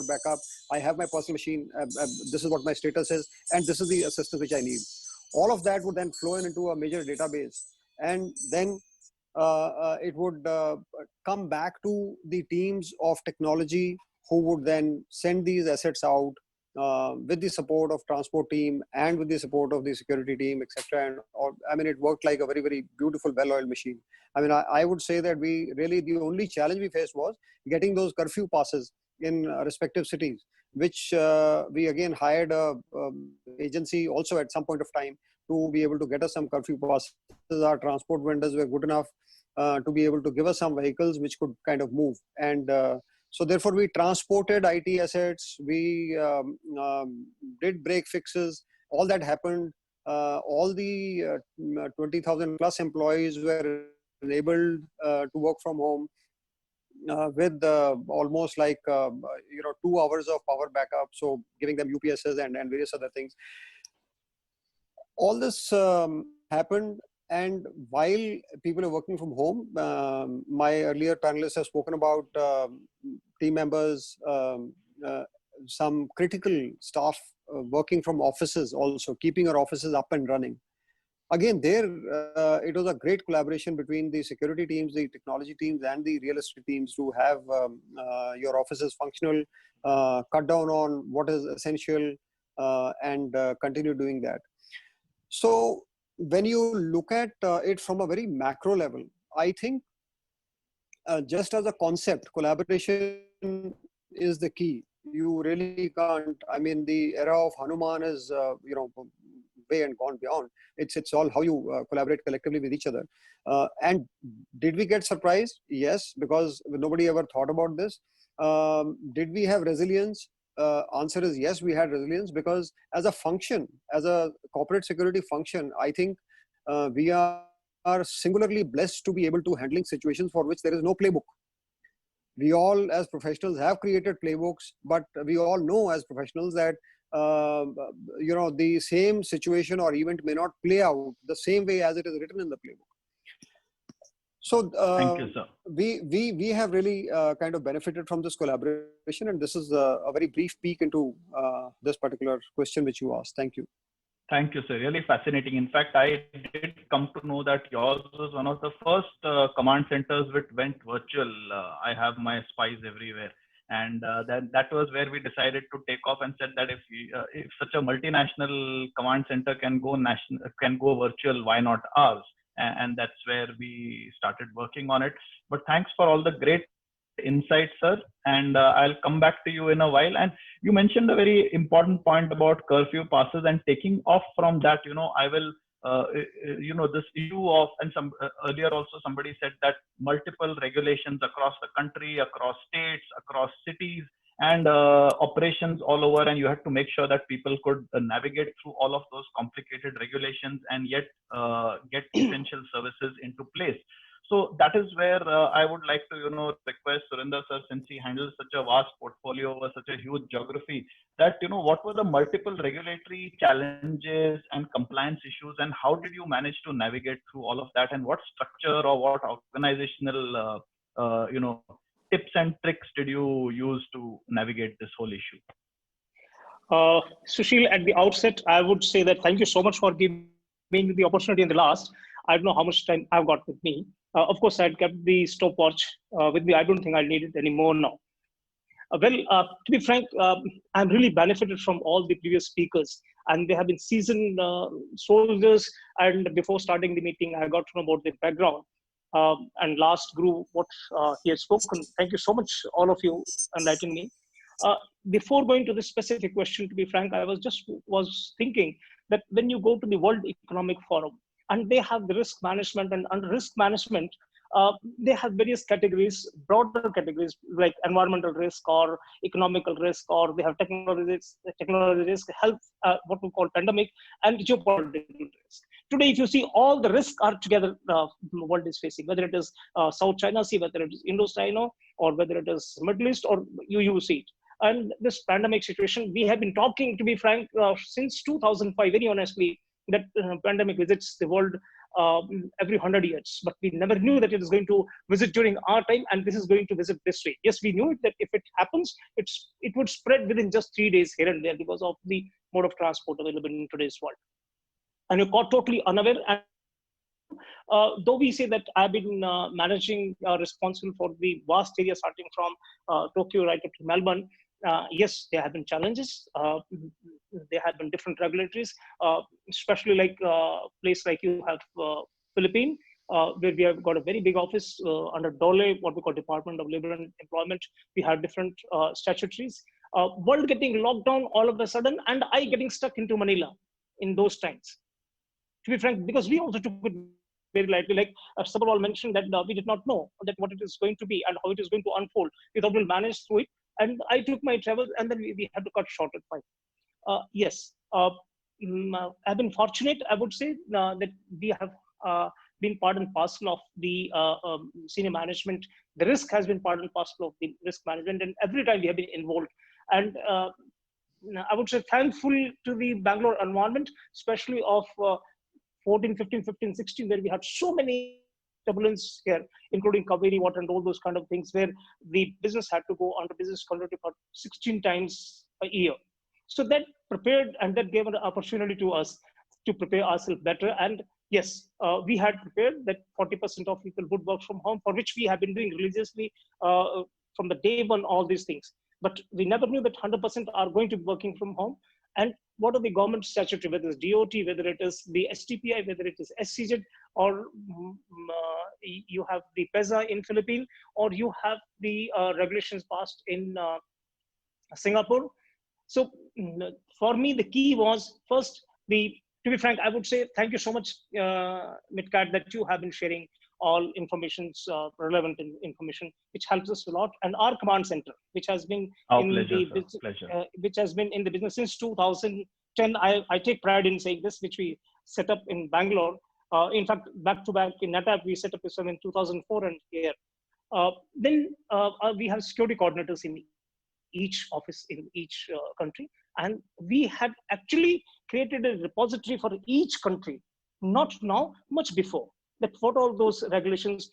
backup, I have my personal machine, this is what my status is, and this is the assistance which I need. All of that would then flow into a major database, and then it would come back to the teams of technology who would then send these assets out with the support of transport team and with the support of the security team, etc. And it worked like a very, very beautiful, well-oiled machine. I mean, I would say that the only challenge we faced was getting those curfew passes in respective cities, which we again hired a agency also at some point of time to be able to get us some curfew passes. Our transport vendors were good enough to be able to give us some vehicles which could kind of move. And so therefore, we transported IT assets, we did break fixes, all that happened. All the 20,000 plus employees were enabled to work from home with almost like 2 hours of power backup, so giving them UPSs and various other things. All this happened. And while people are working from home, my earlier panelists have spoken about team members, some critical staff working from offices also, keeping our offices up and running. Again, it was a great collaboration between the security teams, the technology teams, and the real estate teams to have your offices functional, cut down on what is essential, and continue doing that. So when you look at it from a very macro level, I think just as a concept, collaboration is the key. You really can't, I mean, the era of Hanuman is, way and gone beyond. It's all how you collaborate collectively with each other. And did we get surprised? Yes, because nobody ever thought about this. Did we have resilience? Answer is yes, we had resilience, because as a function, as a corporate security function, I think we are singularly blessed to be able to handling situations for which there is no playbook. We all as professionals have created playbooks, but we all know as professionals that the same situation or event may not play out the same way as it is written in the playbook. So thank you, sir. We have really kind of benefited from this collaboration, and this is a very brief peek into this particular question which you asked. Thank you. Thank you, sir. Really fascinating. In fact, I did come to know that yours was one of the first command centers which went virtual. I have my spies everywhere. And that was where we decided to take off and said that if such a multinational command center can go virtual, why not ours? And that's where we started working on it. But thanks for all the great insights, sir. And I'll come back to you in a while. And you mentioned a very important point about curfew passes, and taking off from that, I will, this issue of, and earlier also somebody said that multiple regulations across the country, across states, across cities, and operations all over, and you had to make sure that people could navigate through all of those complicated regulations and yet get essential services into place. So that is where I would like to, request Surender sir, since he handles such a vast portfolio over such a huge geography, that, what were the multiple regulatory challenges and compliance issues, and how did you manage to navigate through all of that, and what structure or what organizational, tips and tricks did you use to navigate this whole issue? Sushil, at the outset, I would say that thank you so much for giving me the opportunity in the last. I don't know how much time I've got with me. Of course, I'd kept the stopwatch with me. I don't think I'll need it anymore now. To be frank, I'm really benefited from all the previous speakers, and they have been seasoned soldiers. And before starting the meeting, I got to know about their background. And last Guru, what he has spoken. Thank you so much, all of you, enlightening me. Before going to this specific question, to be frank, I was thinking that when you go to the World Economic Forum, and they have the risk management, and under risk management, they have various categories, broader categories like environmental risk or economical risk, or they have technology risk, health, what we call pandemic, and geopolitical risk. Today, if you see, all the risks are together, the world is facing, whether it is South China Sea, whether it is Indo-China, or whether it is Middle East, or you see it. And this pandemic situation, we have been talking, to be frank, since 2005, very honestly, that pandemic visits the world every 100 years, but we never knew that it is going to visit during our time, and this is going to visit this way. Yes, we knew that if it happens, it would spread within just 3 days here and there because of the mode of transport available in today's world. And you're caught totally unaware. And though we say that I've been managing, responsible for the vast area starting from Tokyo right up to Melbourne, yes, there have been challenges. There have been different regulatories, especially like a place like you have Philippines, where we have got a very big office under DOLE, what we call Department of Labor and Employment. We have different statutories. World getting locked down all of a sudden, and I getting stuck into Manila in those times. To be frank, because we also took it very lightly, like Sabharwal mentioned that we did not know that what it is going to be and how it is going to unfold. We thought we'll manage through it. And I took my travels, and then we had to cut short at 5. Yes, I've been fortunate, I would say, that we have been part and parcel of the senior management. The risk has been part and parcel of the risk management, and every time we have been involved. And I would say thankful to the Bangalore environment, especially of 14, 15, 15, 16, where we had so many turbulence here, including Kaveri water and all those kind of things, where the business had to go under business continuity for 16 times a year. So that prepared, and that gave an opportunity to us to prepare ourselves better. And yes, we had prepared that 40% of people would work from home, for which we have been doing religiously from the day one, all these things. But we never knew that 100% are going to be working from home. And what are the government statutory, whether it's DOT, whether it is the STPI, whether it is SCZ, or you have the PESA in Philippines, or you have the regulations passed in Singapore. So for me, the key was first, to be frank, I would say thank you so much, MitKat, that you have been sharing all informations, relevant information, which helps us a lot. And our command center, which has been which has been in the business since 2010. I take pride in saying this, which we set up in Bangalore. In fact, back to back in NetApp, we set up this one in 2004 and here. Then we have security coordinators in each office in each country, and we had actually created a repository for each country, not now, much before, that what all those regulations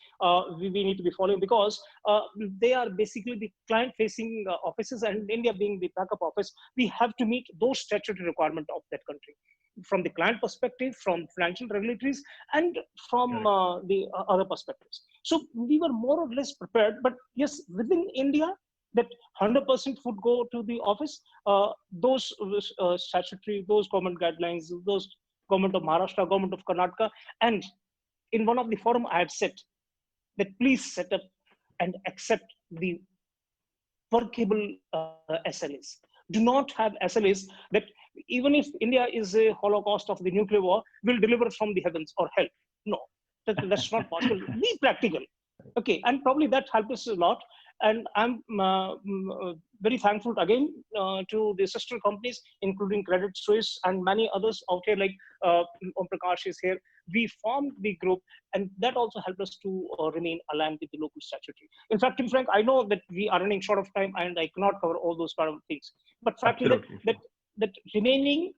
we need to be following, because they are basically the client facing offices, and India being the backup office, we have to meet those statutory requirements of that country from the client perspective, from financial regulatories, and from the other perspectives. So we were more or less prepared, but yes, within India, that 100% would go to the office. Those statutory, those government guidelines, those government of Maharashtra, government of Karnataka, and in one of the forum I have said that please set up and accept the workable SLAs. Do not have SLAs that even if India is a holocaust of the nuclear war, will deliver from the heavens or hell. No, that's not possible. Be practical. Okay, and probably that helped us a lot. And I'm very thankful again to the sister companies, including Credit Suisse and many others out here, like Omprakash is here. We formed the group, and that also helped us to remain aligned with the local statutory. In fact, in Frank, I know that we are running short of time, and I cannot cover all those kind of things. But fact is that remaining,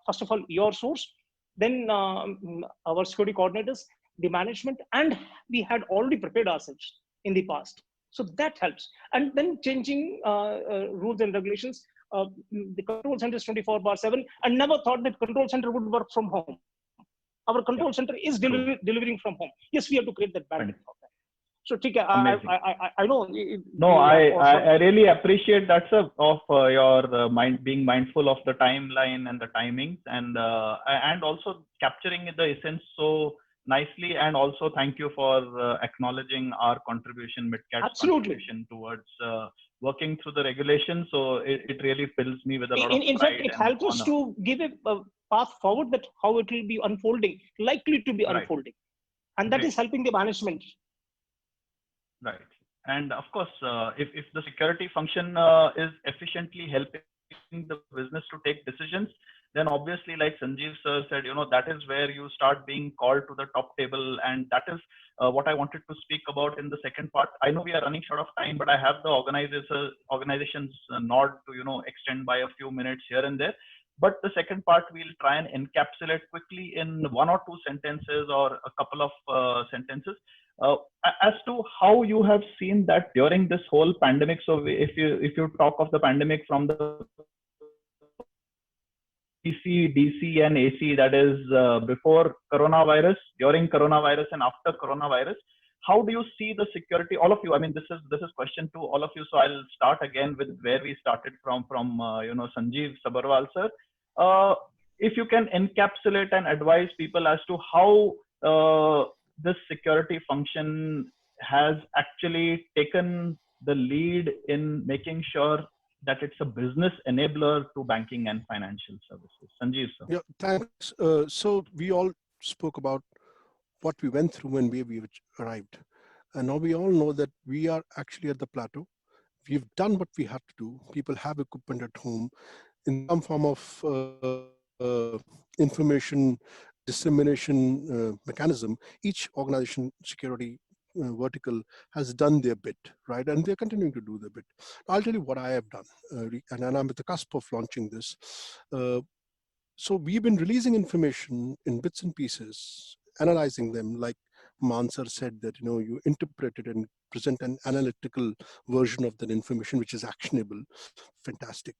first of all, your source, then our security coordinators, the management, and we had already prepared ourselves in the past. So that helps. And then changing rules and regulations. The control center is 24/7. I never thought that control center would work from home. Our control center is delivering from home. Yes, we have to create that balance. So, I know. No, I really appreciate that, sir, of your being mindful of the timeline and the timings, and also capturing the essence so nicely. And also thank you for acknowledging our contribution, MitKat's contribution towards working through the regulations. So it really fills me with a lot of pride. In fact, it helps us to give a path forward, that how it will be unfolding, likely to be unfolding. And that is helping the management. Right. And of course, if the security function is efficiently helping the business to take decisions, then obviously, like Sanjeev sir said, that is where you start being called to the top table. And that is what I wanted to speak about in the second part. I know we are running short of time, but I have the organization's nod to, extend by a few minutes here and there. But the second part, we'll try and encapsulate quickly in one or two sentences or a couple of sentences as to how you have seen that during this whole pandemic. So if you talk of the pandemic from the PC, DC, and AC, that is before coronavirus, during coronavirus, and after coronavirus, how do you see the security? All of you. I mean, this is question to all of you. So I'll start again with where we started from Sanjeev Sabharwal sir. If you can encapsulate and advise people as to how this security function has actually taken the lead in making sure that it's a business enabler to banking and financial services. Sanjeev sir. Yeah, thanks. So we all spoke about what we went through when we arrived. And now we all know that we are actually at the plateau. We've done what we had to do. People have equipment at home in some form of information dissemination mechanism. Each organization security vertical has done their bit, right? And they're continuing to do their bit. I'll tell you what I have done, and I'm at the cusp of launching this. So we've been releasing information in bits and pieces, analyzing them, like Mann sir said, that you interpret it and present an analytical version of that information, which is actionable. Fantastic.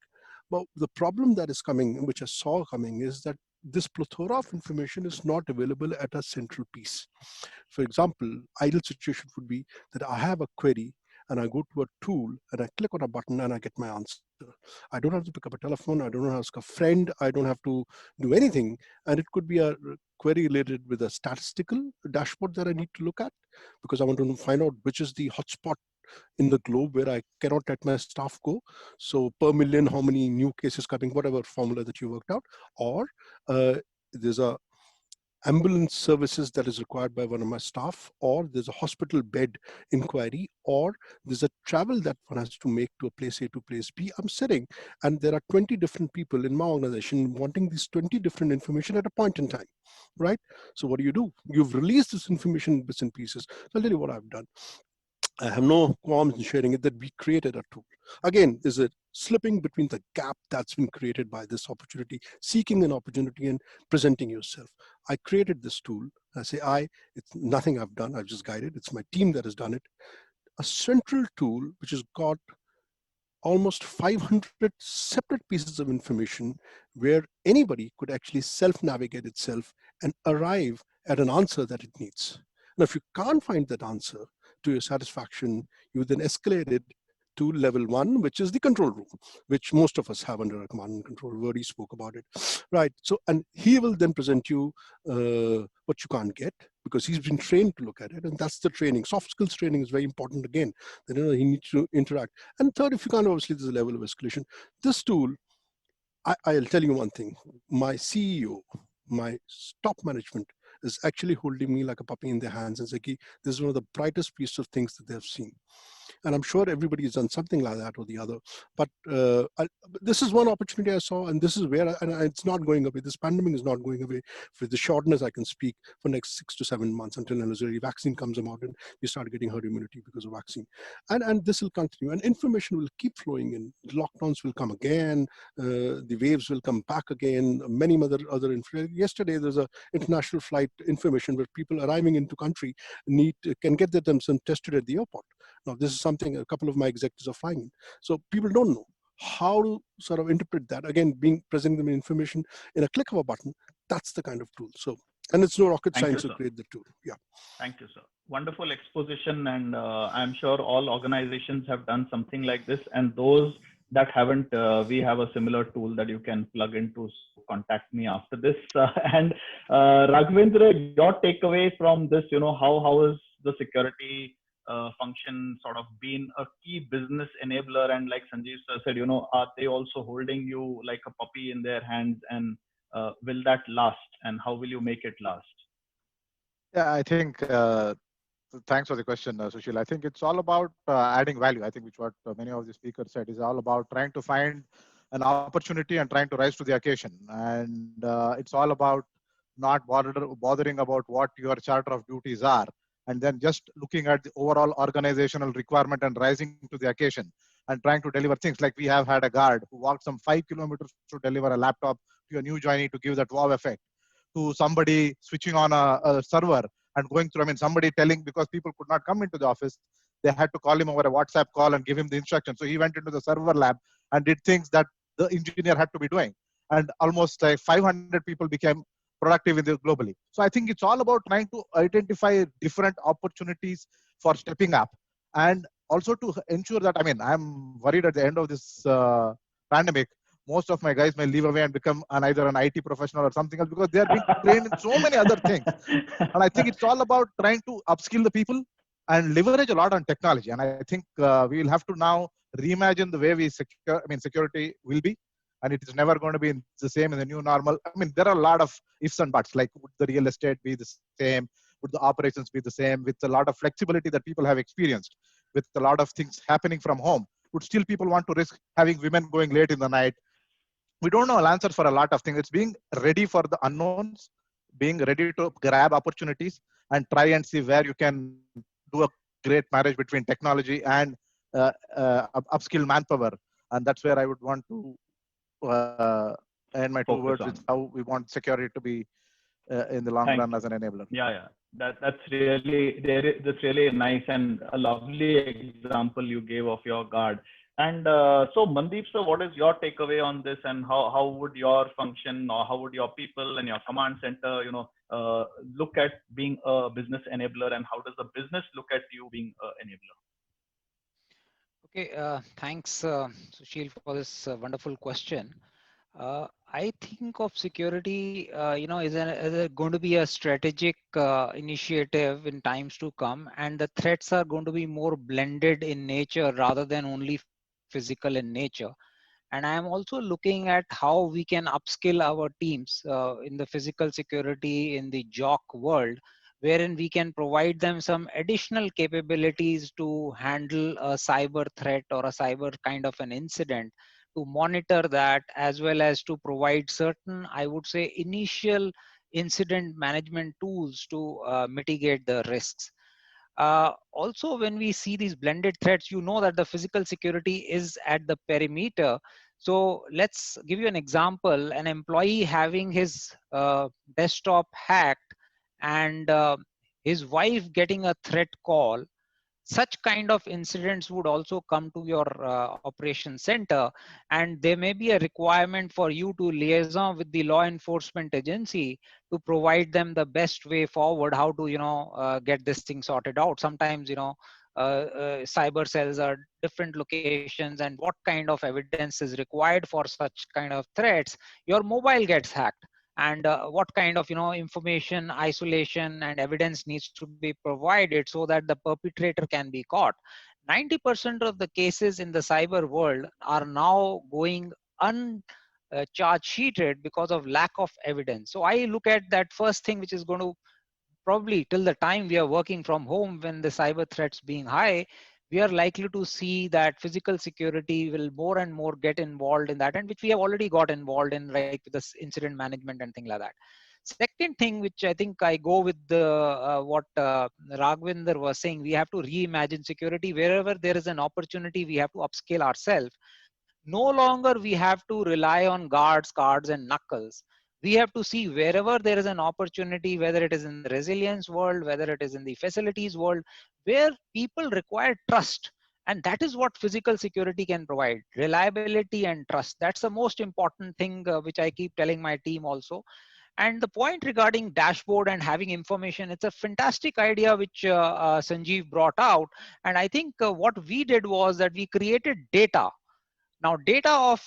But the problem that is coming, which I saw coming, is that this plethora of information is not available at a central piece. For example, ideal situation would be that I have a query and I go to a tool and I click on a button and I get my answer. I don't have to pick up a telephone. I don't have to ask a friend. I don't have to do anything. And it could be a query related with a statistical dashboard that I need to look at, because I want to find out which is the hotspot in the globe where I cannot let my staff go. So per million, how many new cases coming, whatever formula that you worked out. Or there's a ambulance services that is required by one of my staff, or there's a hospital bed inquiry, or there's a travel that one has to make to a place A to place B. I'm sitting and there are 20 different people in my organization wanting these 20 different information at a point in time, right? So what do? You've released this information in bits and pieces. So I'll tell you what I've done. I have no qualms in sharing it that we created a tool. Again, is it slipping between the gap that's been created by this opportunity, seeking an opportunity and presenting yourself. I created this tool. I say it's nothing I've done, I've just guided. It's my team that has done it. A central tool which has got almost 500 separate pieces of information where anybody could actually self-navigate itself and arrive at an answer that it needs. Now, if you can't find that answer to your satisfaction, you then escalate it to level 1, which is the control room, which most of us have under a command and control. Virdi spoke about it, right? So, and he will then present you what you can't get because he's been trained to look at it, and that's the training. Soft skills training is very important again. That, you know, he needs to interact. And third, if you can't, obviously there's a level of escalation. This tool, I'll tell you one thing. My CEO, my top management is actually holding me like a puppy in their hands and saying, this is one of the brightest pieces of things that they've seen. And I'm sure everybody has done something like that or the other. But this is one opportunity I saw, and this is where, and it's not going away. This pandemic is not going away. For the shortness, I can speak for next 6 to 7 months until a vaccine comes about and we start getting herd immunity because of vaccine. And this will continue, and information will keep flowing in. Lockdowns will come again. The waves will come back again. Many other yesterday there's a international flight information where people arriving into country can get themselves tested at the airport. Now, this is something a couple of my executives are flying in. So people don't know how to sort of interpret that. Again, presenting them information in a click of a button, that's the kind of tool. So, and it's no rocket science to create the tool. Yeah. Thank you, sir. Wonderful exposition. And I'm sure all organizations have done something like this. And those that haven't, we have a similar tool that you can plug into. So contact me after this. And Raghavendra, your takeaway from this, you know, how is the security function sort of been a key business enabler? And like Sanjeev said, you know, are they also holding you like a puppy in their hands? And will that last? And how will you make it last? Yeah, I think, thanks for the question, Sushil. I think it's all about adding value. I think which what many of the speakers said is all about trying to find an opportunity and trying to rise to the occasion. And it's all about not bothering about what your charter of duties are, and then just looking at the overall organizational requirement and rising to the occasion and trying to deliver things. Like we have had a guard who walked some 5 kilometers to deliver a laptop to a new joinee to give that wow effect, to somebody switching on a server and going through, I mean, somebody telling, because people could not come into the office, they had to call him over a WhatsApp call and give him the instructions. So he went into the server lab and did things that the engineer had to be doing. And almost like 500 people became productive in this globally. So I think it's all about trying to identify different opportunities for stepping up, and also to ensure that, I mean, I'm worried at the end of this pandemic, most of my guys may leave away and become either an IT professional or something else, because they are being trained in so many other things. And I think it's all about trying to upskill the people and leverage a lot on technology. And I think we will have to now reimagine the way we security will be. And it is never going to be the same in the new normal. I mean, there are a lot of ifs and buts, like would the real estate be the same? Would the operations be the same? With a lot of flexibility that people have experienced, with a lot of things happening from home, would still people want to risk having women going late in the night? We don't know answers for a lot of things. It's being ready for the unknowns, being ready to grab opportunities and try and see where you can do a great marriage between technology and upskill manpower. And that's where I would want to end my two words with how we want security to be in the long run as an enabler. Yeah. That's really nice and a lovely example you gave of your guard. And so Mandeep, sir, what is your takeaway on this, and how would your function, or how would your people and your command center, you know, look at being a business enabler, and how does the business look at you being an enabler? Okay, thanks, Sushil, for this wonderful question. I think of security, you know, is going to be a strategic initiative in times to come, and the threats are going to be more blended in nature rather than only physical in nature. And I am also looking at how we can upskill our teams in the physical security in the JOC world, wherein we can provide them some additional capabilities to handle a cyber threat or a cyber kind of an incident, to monitor that, as well as to provide certain, I would say, initial incident management tools to mitigate the risks. Also, when we see these blended threats, you know that the physical security is at the perimeter. So let's give you an example. An employee having his desktop hacked and his wife getting a threat call, such kind of incidents would also come to your operation center, and there may be a requirement for you to liaison with the law enforcement agency to provide them the best way forward, how to get this thing sorted out. Sometimes cyber cells are different locations, and what kind of evidence is required for such kind of threats. Your mobile gets hacked, and what kind of information isolation and evidence needs to be provided so that the perpetrator can be caught. 90% of the cases in the cyber world are now going uncharge sheeted because of lack of evidence. So I look at that first thing, which is going to probably till the time we are working from home, when the cyber threats being high, we are likely to see that physical security will more and more get involved in that, and which we have already got involved in, like this incident management and things like that. Second thing, which I think I go with the what Raghavendra was saying, we have to reimagine security. Wherever there is an opportunity, we have to upscale ourselves. No longer we have to rely on guards, cards, and knuckles. We have to see wherever there is an opportunity, whether it is in the resilience world, whether it is in the facilities world, where people require trust. And that is what physical security can provide: reliability and trust. That's the most important thing, which I keep telling my team also. And the point regarding dashboard and having information, it's a fantastic idea which Sanjeev brought out. And I think what we did was that we created data. Now, data of,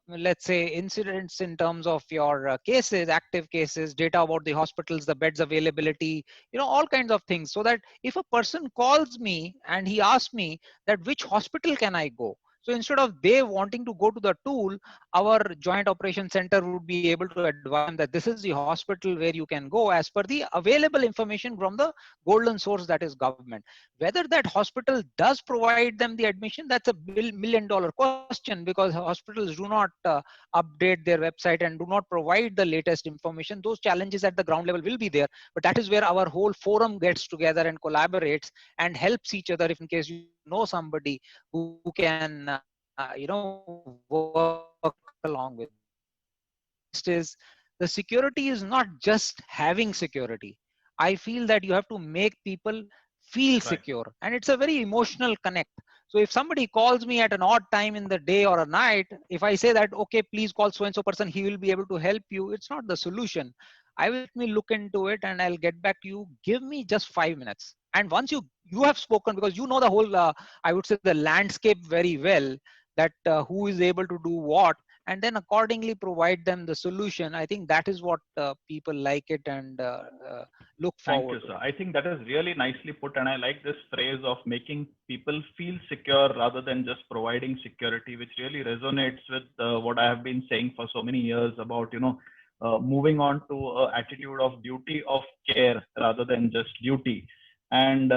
let's say, incidents in terms of your cases, active cases, data about the hospitals, the beds availability, all kinds of things. So that if a person calls me and he asks me that which hospital can I go? So instead of they wanting to go to the tool, our joint operation center would be able to advise them that this is the hospital where you can go as per the available information from the golden source, that is government. Whether that hospital does provide them the admission, that's a $1 million question, because hospitals do not update their website and do not provide the latest information. Those challenges at the ground level will be there, but that is where our whole forum gets together and collaborates and helps each other, if in case you know somebody who can work along with. Next is, the security is not just having security. I feel that you have to make people feel secure, and it's a very emotional connect. So if somebody calls me at an odd time in the day or a night, if I say that, okay, please call so and so person, he will be able to help you, it's not the solution. I will, let me look into it and I'll get back to you. Give me just 5 minutes. And once you have spoken, because you know the whole, I would say, the landscape very well, that who is able to do what, and then accordingly provide them the solution. I think that is what people like it and look Thank forward you, to. sir. I think that is really nicely put, and I like this phrase of making people feel secure rather than just providing security, which really resonates with what I have been saying for so many years about, moving on to an attitude of duty of care rather than just duty. And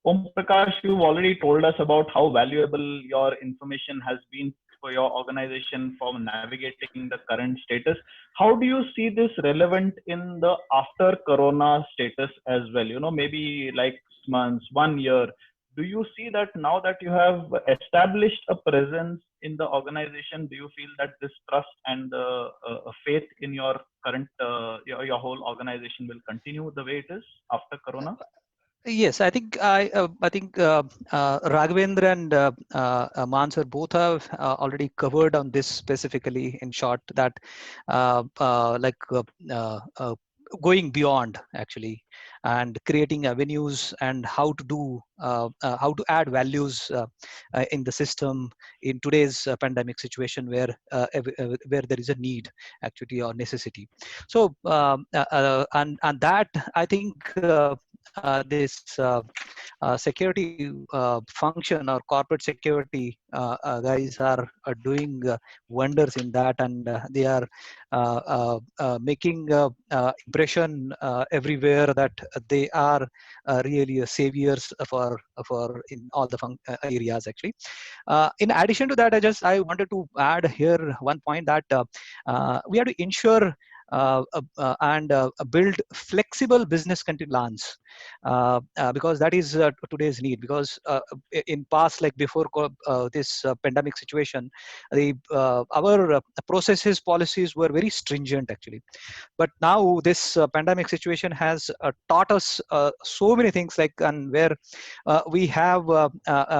Omprakash, you've already told us about how valuable your information has been for your organization for navigating the current status. How do you see this relevant in the after Corona status as well? Maybe like months, 1 year. Do you see that now that you have established a presence in the organization, do you feel that this trust and faith in your current, your whole organization will continue the way it is after Corona? Yes, I think Raghavendra and Mann sir both have already covered on this specifically in short, that going beyond actually and creating avenues and how to do how to add values in the system in today's pandemic situation where there is a need actually or necessity. So and that I think this security function or corporate security guys are doing wonders in that, and they are making impression everywhere that they are really saviors for in all the areas actually. In addition to that, I wanted to add here one point that we have to ensure and build flexible business continuance, because that is today's need. Because in past, like before this pandemic situation, the our processes, policies were very stringent actually. But now this pandemic situation has taught us so many things, like, and where we have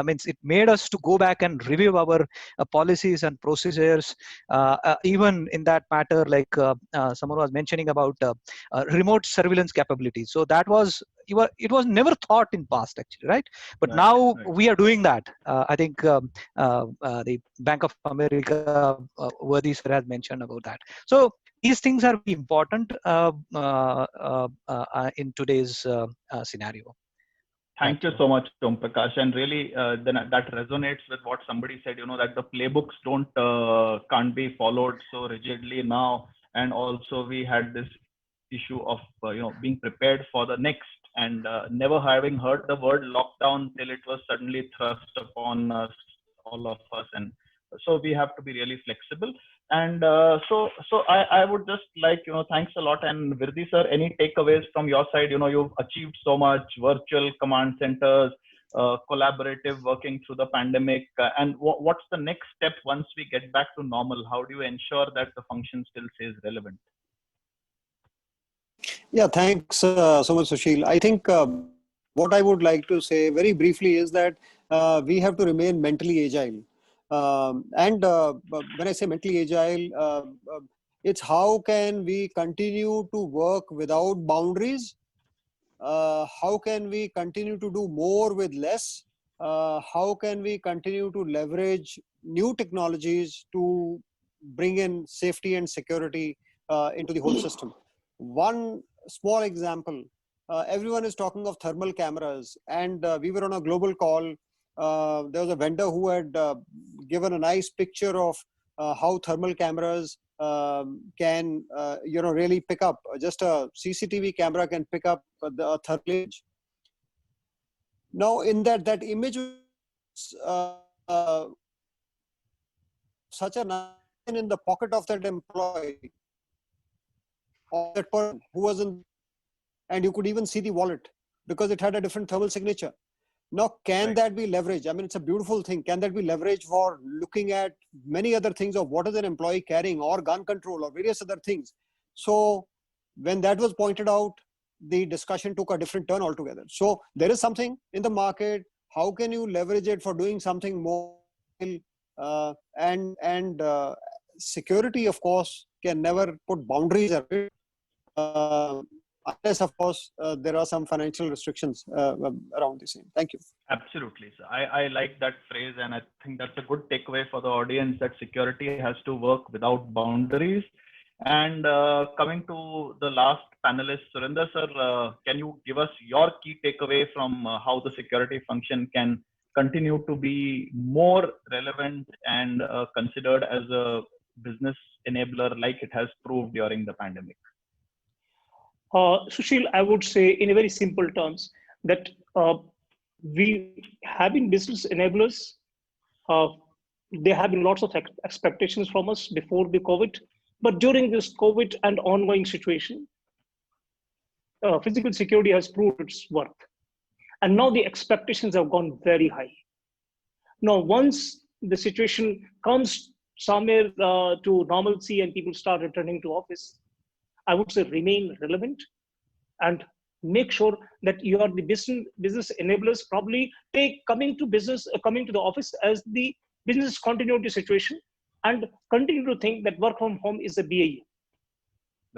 means it made us to go back and review our policies and procedures, even in that matter, like someone was mentioning about remote surveillance capabilities. So that was, it was never thought in past actually, right? But now we are doing that. I think the Bank of America, Virdi sir has mentioned about that. So these things are very important in today's scenario. Thank you so much, Omprakash. And really, that resonates with what somebody said, that the playbooks can't be followed so rigidly now. And also we had this issue of, being prepared for the next, and never having heard the word lockdown till it was suddenly thrust upon us, all of us. And so we have to be really flexible. And so I would just like, thanks a lot. And Virdi sir, any takeaways from your side? You've achieved so much: virtual command centers, collaborative working through the pandemic. And what's the next step once we get back to normal? How do you ensure that the function still stays relevant? Yeah, thanks so much, Sushil. I think what I would like to say very briefly is that we have to remain mentally agile. And when I say mentally agile, it's how can we continue to work without boundaries? How can we continue to do more with less? How can we continue to leverage new technologies to bring in safety and security into the whole system? One small example, everyone is talking of thermal cameras, and we were on a global call. There was a vendor who had given a nice picture of how thermal cameras can really pick up. Just a CCTV camera can pick up the thermal image. Now, in that image, such a nice in the pocket of that employee or that person who was in, and you could even see the wallet because it had a different thermal signature. Now, can that be leveraged? I mean, it's a beautiful thing. Can that be leveraged for looking at many other things of what is an employee carrying, or gun control, or various other things? So when that was pointed out, the discussion took a different turn altogether. So there is something in the market. How can you leverage it for doing something more? And security, of course, can never put boundaries around it. Unless, of course, there are some financial restrictions around the same. Thank you. Absolutely. So I like that phrase, and I think that's a good takeaway for the audience, that security has to work without boundaries. And coming to the last panelist, Surender sir, can you give us your key takeaway from how the security function can continue to be more relevant and considered as a business enabler like it has proved during the pandemic? Sushil, I would say in a very simple terms that we have been business enablers. There have been lots of expectations from us before the COVID, but during this COVID and ongoing situation, physical security has proved its worth. And now the expectations have gone very high. Now, once the situation comes somewhere to normalcy and people start returning to office, I would say remain relevant and make sure that you are the business enablers. Probably take coming to the office as the business continuity situation, and continue to think that work from home is a BAU.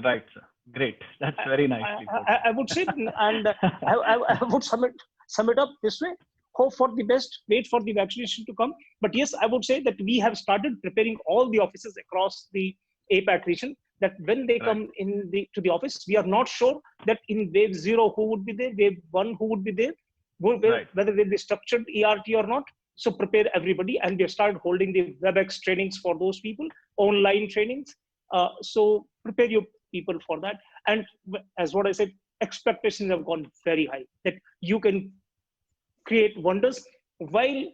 Right, sir. Great. That's very nicely put. I would say, and I would sum it up this way: hope for the best, wait for the vaccination to come. But yes, I would say that we have started preparing all the offices across the APAC region, that when they come to the office, we are not sure that in wave 0 who would be there, wave 1 who would be there, whether they'll be structured ERT or not. So prepare everybody, and we have started holding the WebEx trainings for those people, online trainings. So prepare your people for that. And as what I said, expectations have gone very high, that you can create wonders while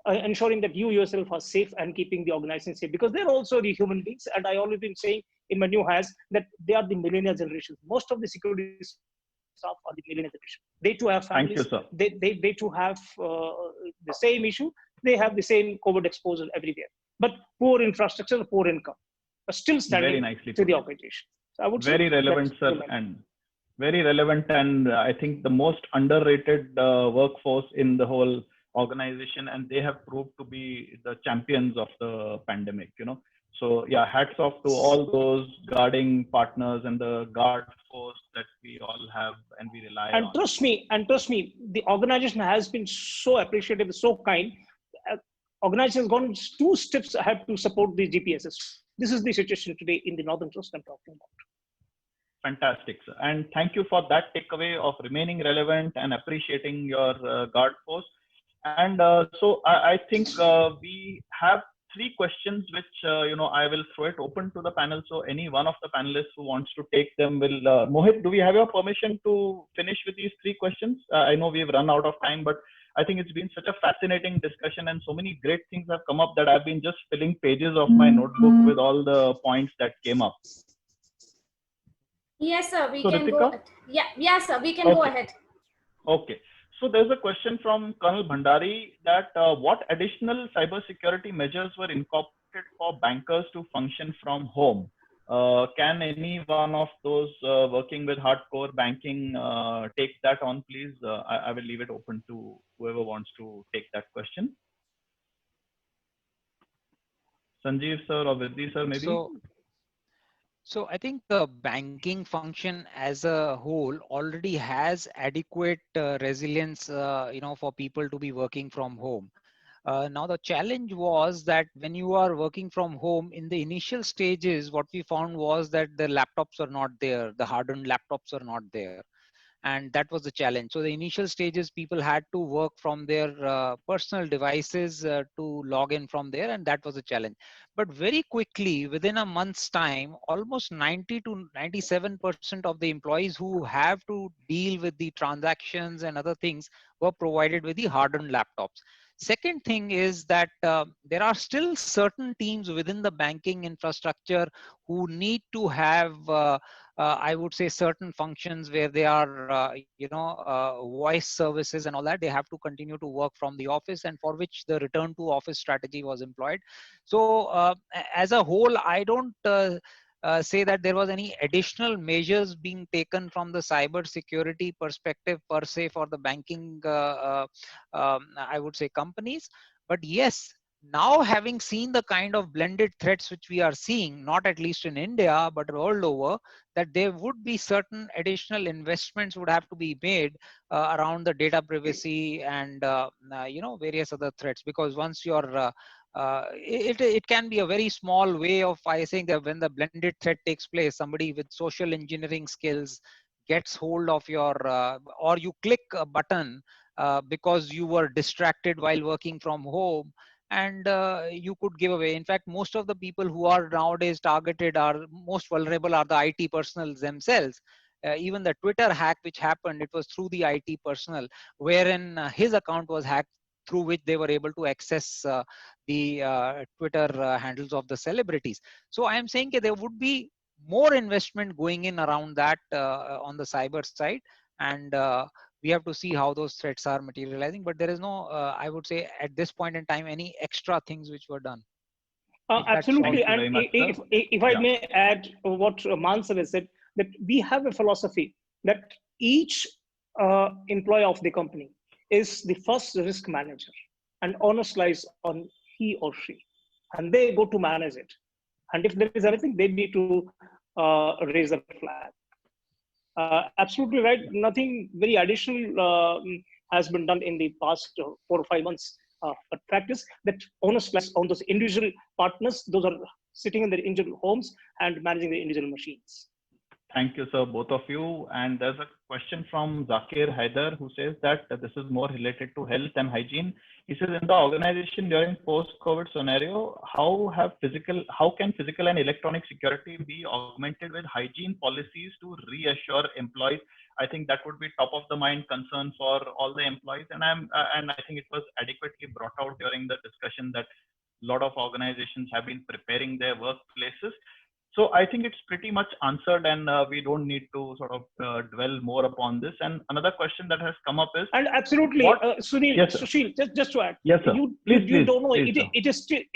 ensuring that you yourself are safe and keeping the organization safe, because they're also the human beings. And I always been saying in my new hires that they are the millennial generation. Most of the security staff are the millennial generation. They too have families. Thank you, sir. They too have the same issue. They have the same COVID exposure everywhere, but poor infrastructure, poor income, but still standing to the organization. So I would very say relevant, sir, and very relevant, and I think the most underrated workforce in the whole organization, and they have proved to be the champions of the pandemic. So yeah, hats off to all those guarding partners and the guard force that we all have and we rely on. And trust me, the organization has been so appreciative, so kind. Organization has gone 2 steps ahead to support the GPSs. This is the situation today in the Northern Trust I'm talking about. Fantastic, sir. And thank you for that takeaway of remaining relevant and appreciating your guard force. And so I think we have 3 questions, which, I will throw it open to the panel. So any one of the panelists who wants to take them will, Mohit, do we have your permission to finish with these 3 questions? I know we've run out of time, but I think it's been such a fascinating discussion and so many great things have come up that I've been just filling pages of my notebook with all the points that came up. Yes, sir, we can go. Yeah, sir, we can go ahead. Okay. So there's a question from Colonel Bhandari that what additional cybersecurity measures were incorporated for bankers to function from home? Can any one of those working with hardcore banking take that on, please? I will leave it open to whoever wants to take that question. Sanjeev sir or Virdi sir, maybe? So I think the banking function as a whole already has adequate resilience, for people to be working from home. Now the challenge was that when you are working from home in the initial stages, what we found was that the laptops are not there, the hardened laptops are not there. And that was the challenge. So the initial stages, people had to work from their personal devices to log in from there, and that was a challenge. But very quickly, within a month's time, almost 90 to 97% of the employees who have to deal with the transactions and other things were provided with the hardened laptops. Second thing is that there are still certain teams within the banking infrastructure who need to have I would say certain functions where they are, voice services and all that. They have to continue to work from the office, and for which the return to office strategy was employed. So as a whole, I don't say that there was any additional measures being taken from the cyber security perspective per se for the banking, I would say, companies. But yes, now having seen the kind of blended threats which we are seeing, not at least in India, but world over, that there would be certain additional investments would have to be made around the data privacy and various other threats. Because once you're it can be a very small way of saying that when the blended threat takes place, somebody with social engineering skills gets hold of your or you click a button because you were distracted while working from home, and you could give away. In fact, most of the people who are nowadays targeted are most vulnerable are the IT personnel themselves. Even the Twitter hack which happened, it was through the IT personnel, wherein his account was hacked, through which they were able to access the Twitter handles of the celebrities. So I am saying that there would be more investment going in around that on the cyber side, and we have to see how those threats are materializing. But there is no, I would say at this point in time, any extra things which were done. Absolutely. And if I may add what Mann has said, that we have a philosophy that each employee of the company is the first risk manager, and onus lies on he or she, and they go to manage it. And if there is anything, they need to raise a flag. Absolutely right. Nothing very additional has been done in the past 4 or 5 months. But fact is that onus lies on those individual partners. Those are sitting in their individual homes and managing the individual machines. Thank you, sir, both of you. And there's a question from Zakir Haider who says that this is more related to health and hygiene. He says, in the organization during post-COVID scenario, how can physical and electronic security be augmented with hygiene policies to reassure employees? I think that would be top of the mind concern for all the employees. And I think it was adequately brought out during the discussion that a lot of organizations have been preparing their workplaces. So I think it's pretty much answered, and we don't need to sort of dwell more upon this. And another question that has come up is, and absolutely, Sunil, yes, Sushil, just to add, yes, sir. You don't know, please, it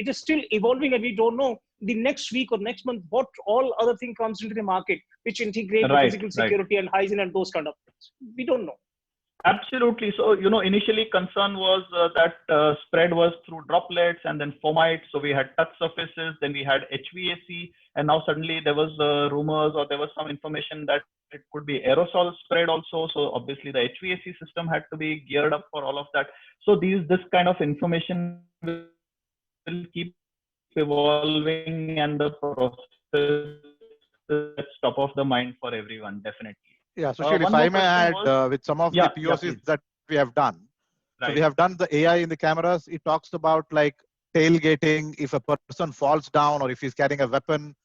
is still evolving, and we don't know the next week or next month what all other thing comes into the market which integrate the physical security and hygiene and those kind of things. We don't know. Absolutely. So, initially concern was that spread was through droplets and then fomites. So we had touch surfaces, then we had HVAC, and now suddenly there was rumors or there was some information that it could be aerosol spread also. So obviously the HVAC system had to be geared up for all of that. So this kind of information will keep evolving, and the process is top of the mind for everyone, definitely. Yeah, Sushil, if I may add, with some of the POCs that we have done. So we have done the AI in the cameras. It talks about like tailgating, if a person falls down or if he's carrying a weapon,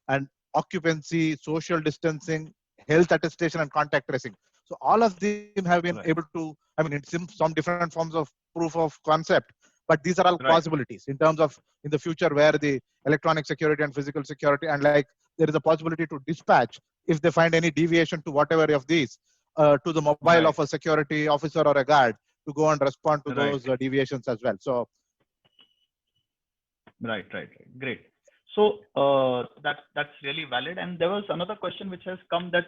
and occupancy, social distancing, health attestation, and contact tracing. So all of them have been able to, it's in some different forms of proof of concept, but these are all possibilities in terms of in the future where the electronic security and physical security, and like there is a possibility to dispatch if they find any deviation to whatever of these to the mobile of a security officer or a guard to go and respond to those deviations as well. So Right. Great. So that's really valid. And there was another question which has come that,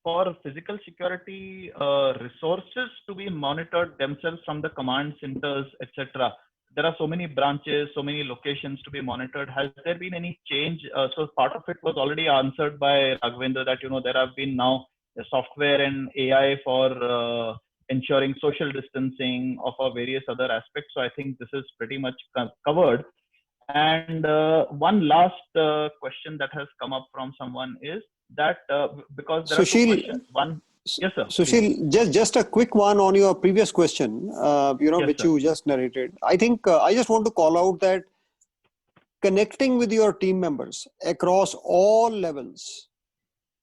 for physical security resources to be monitored themselves from the command centers, etc. There are so many branches, so many locations to be monitored. Has there been any change? So part of it was already answered by Raghavendra that, there have been now software and AI for ensuring social distancing of various other aspects. So I think this is pretty much covered. And one last question that has come up from someone is that because there Sushil, are two questions. One, yes, sir. Sushil, just a quick one on your previous question, which you just narrated. I think I just want to call out that connecting with your team members across all levels,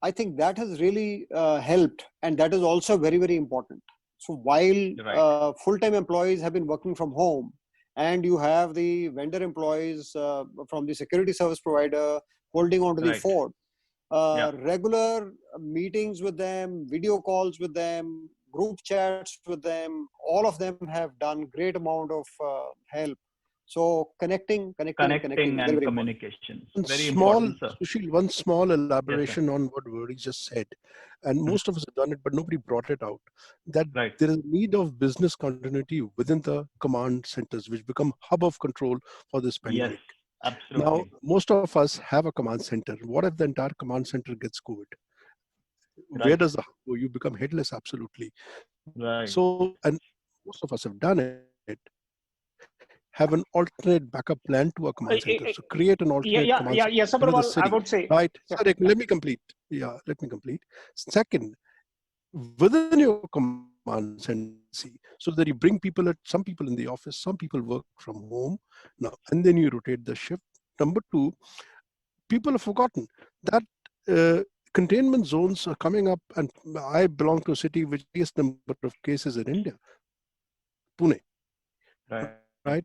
I think that has really helped, and that is also very, very important. So while full-time employees have been working from home, and you have the vendor employees from the security service provider holding on to the fort, regular meetings with them, video calls with them, group chats with them, all of them have done great amount of help. So connecting and very, very communication. Very important, important, sir. Sushil, one small elaboration on what Virdi just said, and most of us have done it, but nobody brought it out, that there is a need of business continuity within the command centers, which become hub of control for this pandemic. Yes, absolutely. Now, most of us have a command center. What if the entire command center gets COVID? Where does the hub go? You become headless, absolutely. So, and most of us have done it. Have an alternate backup plan to a command center. So create an alternate command center. Sabharwal, I would say. Right. Sorry, let me complete. Yeah, let me complete. Second, within your command center, so that you bring some people in the office, some people work from home now, and then you rotate the shift. Number two, people have forgotten that containment zones are coming up, and I belong to a city which is the number of cases in India, Pune. Right.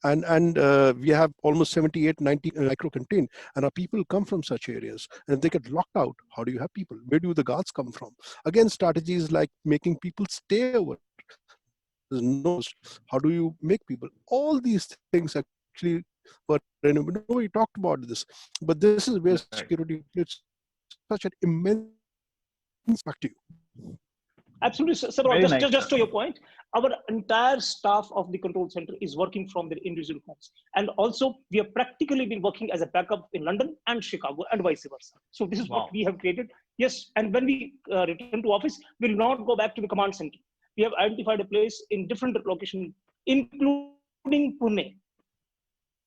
And we have almost 78, 90 micro-contained, and our people come from such areas. And if they get locked out, how do you have people? Where do the guards come from? Again, strategies like making people stay over. How do you make people? All these things actually were, nobody talked about this, but this is where security plays such an immense factor. Absolutely, sir. Just to your point, our entire staff of the control center is working from their individual homes. And also, we have practically been working as a backup in London and Chicago and vice versa. So this is what we have created. Yes, and when we return to office, we will not go back to the command center. We have identified a place in different locations, including Pune.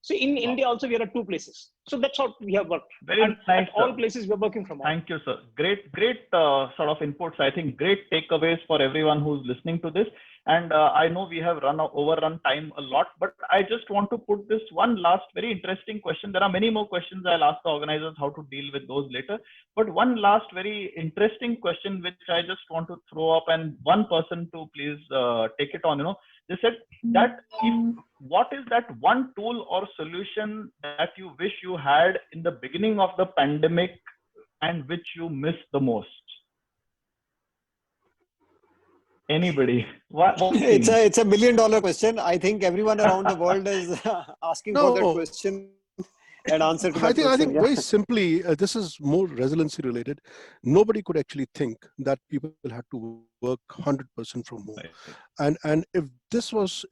So in India also, we are at 2 places. So that's how we have worked. Very And nice, at all sir. places, we're working from home. Thank you, sir. Great sort of inputs. I think great takeaways for everyone who's listening to this. And I know we have overrun time a lot, but I just want to put this one last very interesting question. There are many more questions. I'll ask the organizers how to deal with those later. But one last very interesting question, which I just want to throw up, and one person to please take it on. They said that what is that one tool or solution that you wish you had in the beginning of the pandemic and which you miss the most? Anybody? It's a $1 million question. I think everyone around the world is asking for that question and answer to that question. I think very simply, this is more resiliency related. Nobody could actually think that people had to work 100% from home. Right. And if this was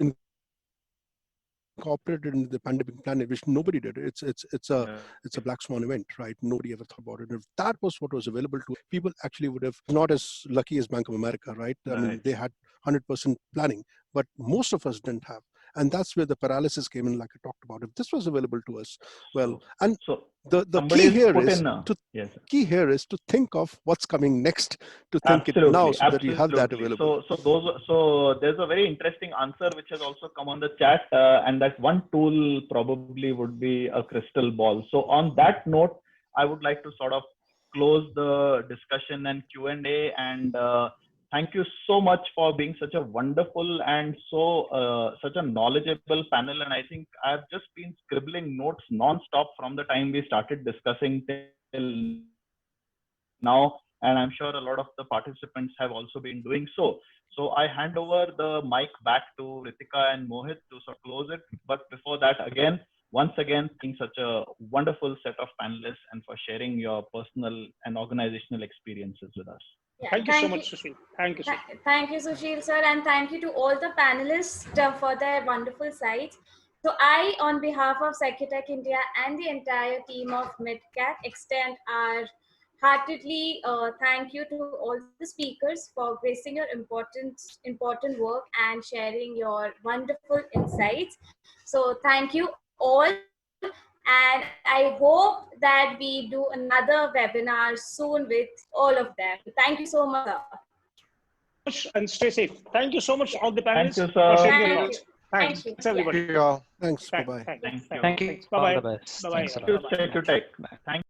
incorporated in the pandemic plan, which nobody did, it's a black swan event, right? Nobody ever thought about it. If that was what was available to people, actually would have not as lucky as Bank of America, right? I mean, they had 100% planning, but most of us didn't have. And that's where the paralysis came in, like I talked about. If this was available to us, well, and the key here is to think of what's coming next, to think it now, so that you have that available. So there's a very interesting answer which has also come on the chat, and that one tool probably would be a crystal ball. So on that note, I would like to sort of close the discussion and Q&A, and thank you so much for being such a wonderful and such a knowledgeable panel. And I think I've just been scribbling notes non-stop from the time we started discussing till now. And I'm sure a lot of the participants have also been doing so. So I hand over the mic back to Ritika and Mohit to sort of close it. But before that, once again, being such a wonderful set of panelists and for sharing your personal and organizational experiences with us. Yeah, thank you so much, Sushil. Thank you, sir. Thank you, Sushil, sir. And thank you to all the panelists for their wonderful sites. So I, on behalf of Secutech India and the entire team of MitKat, extend our heartedly thank you to all the speakers for gracing your important work and sharing your wonderful insights. So thank you all. And I hope that we do another webinar soon with all of them. Thank you so much, sir. And stay safe. Thank you so much, all the panelists. Thank you, sir. For sharing your thoughts. Thanks. Thanks, everybody. Thanks. Bye-bye. Thank you. Thank you. Bye-bye. All the best. Bye-bye. Thanks a lot. Thank you. Thank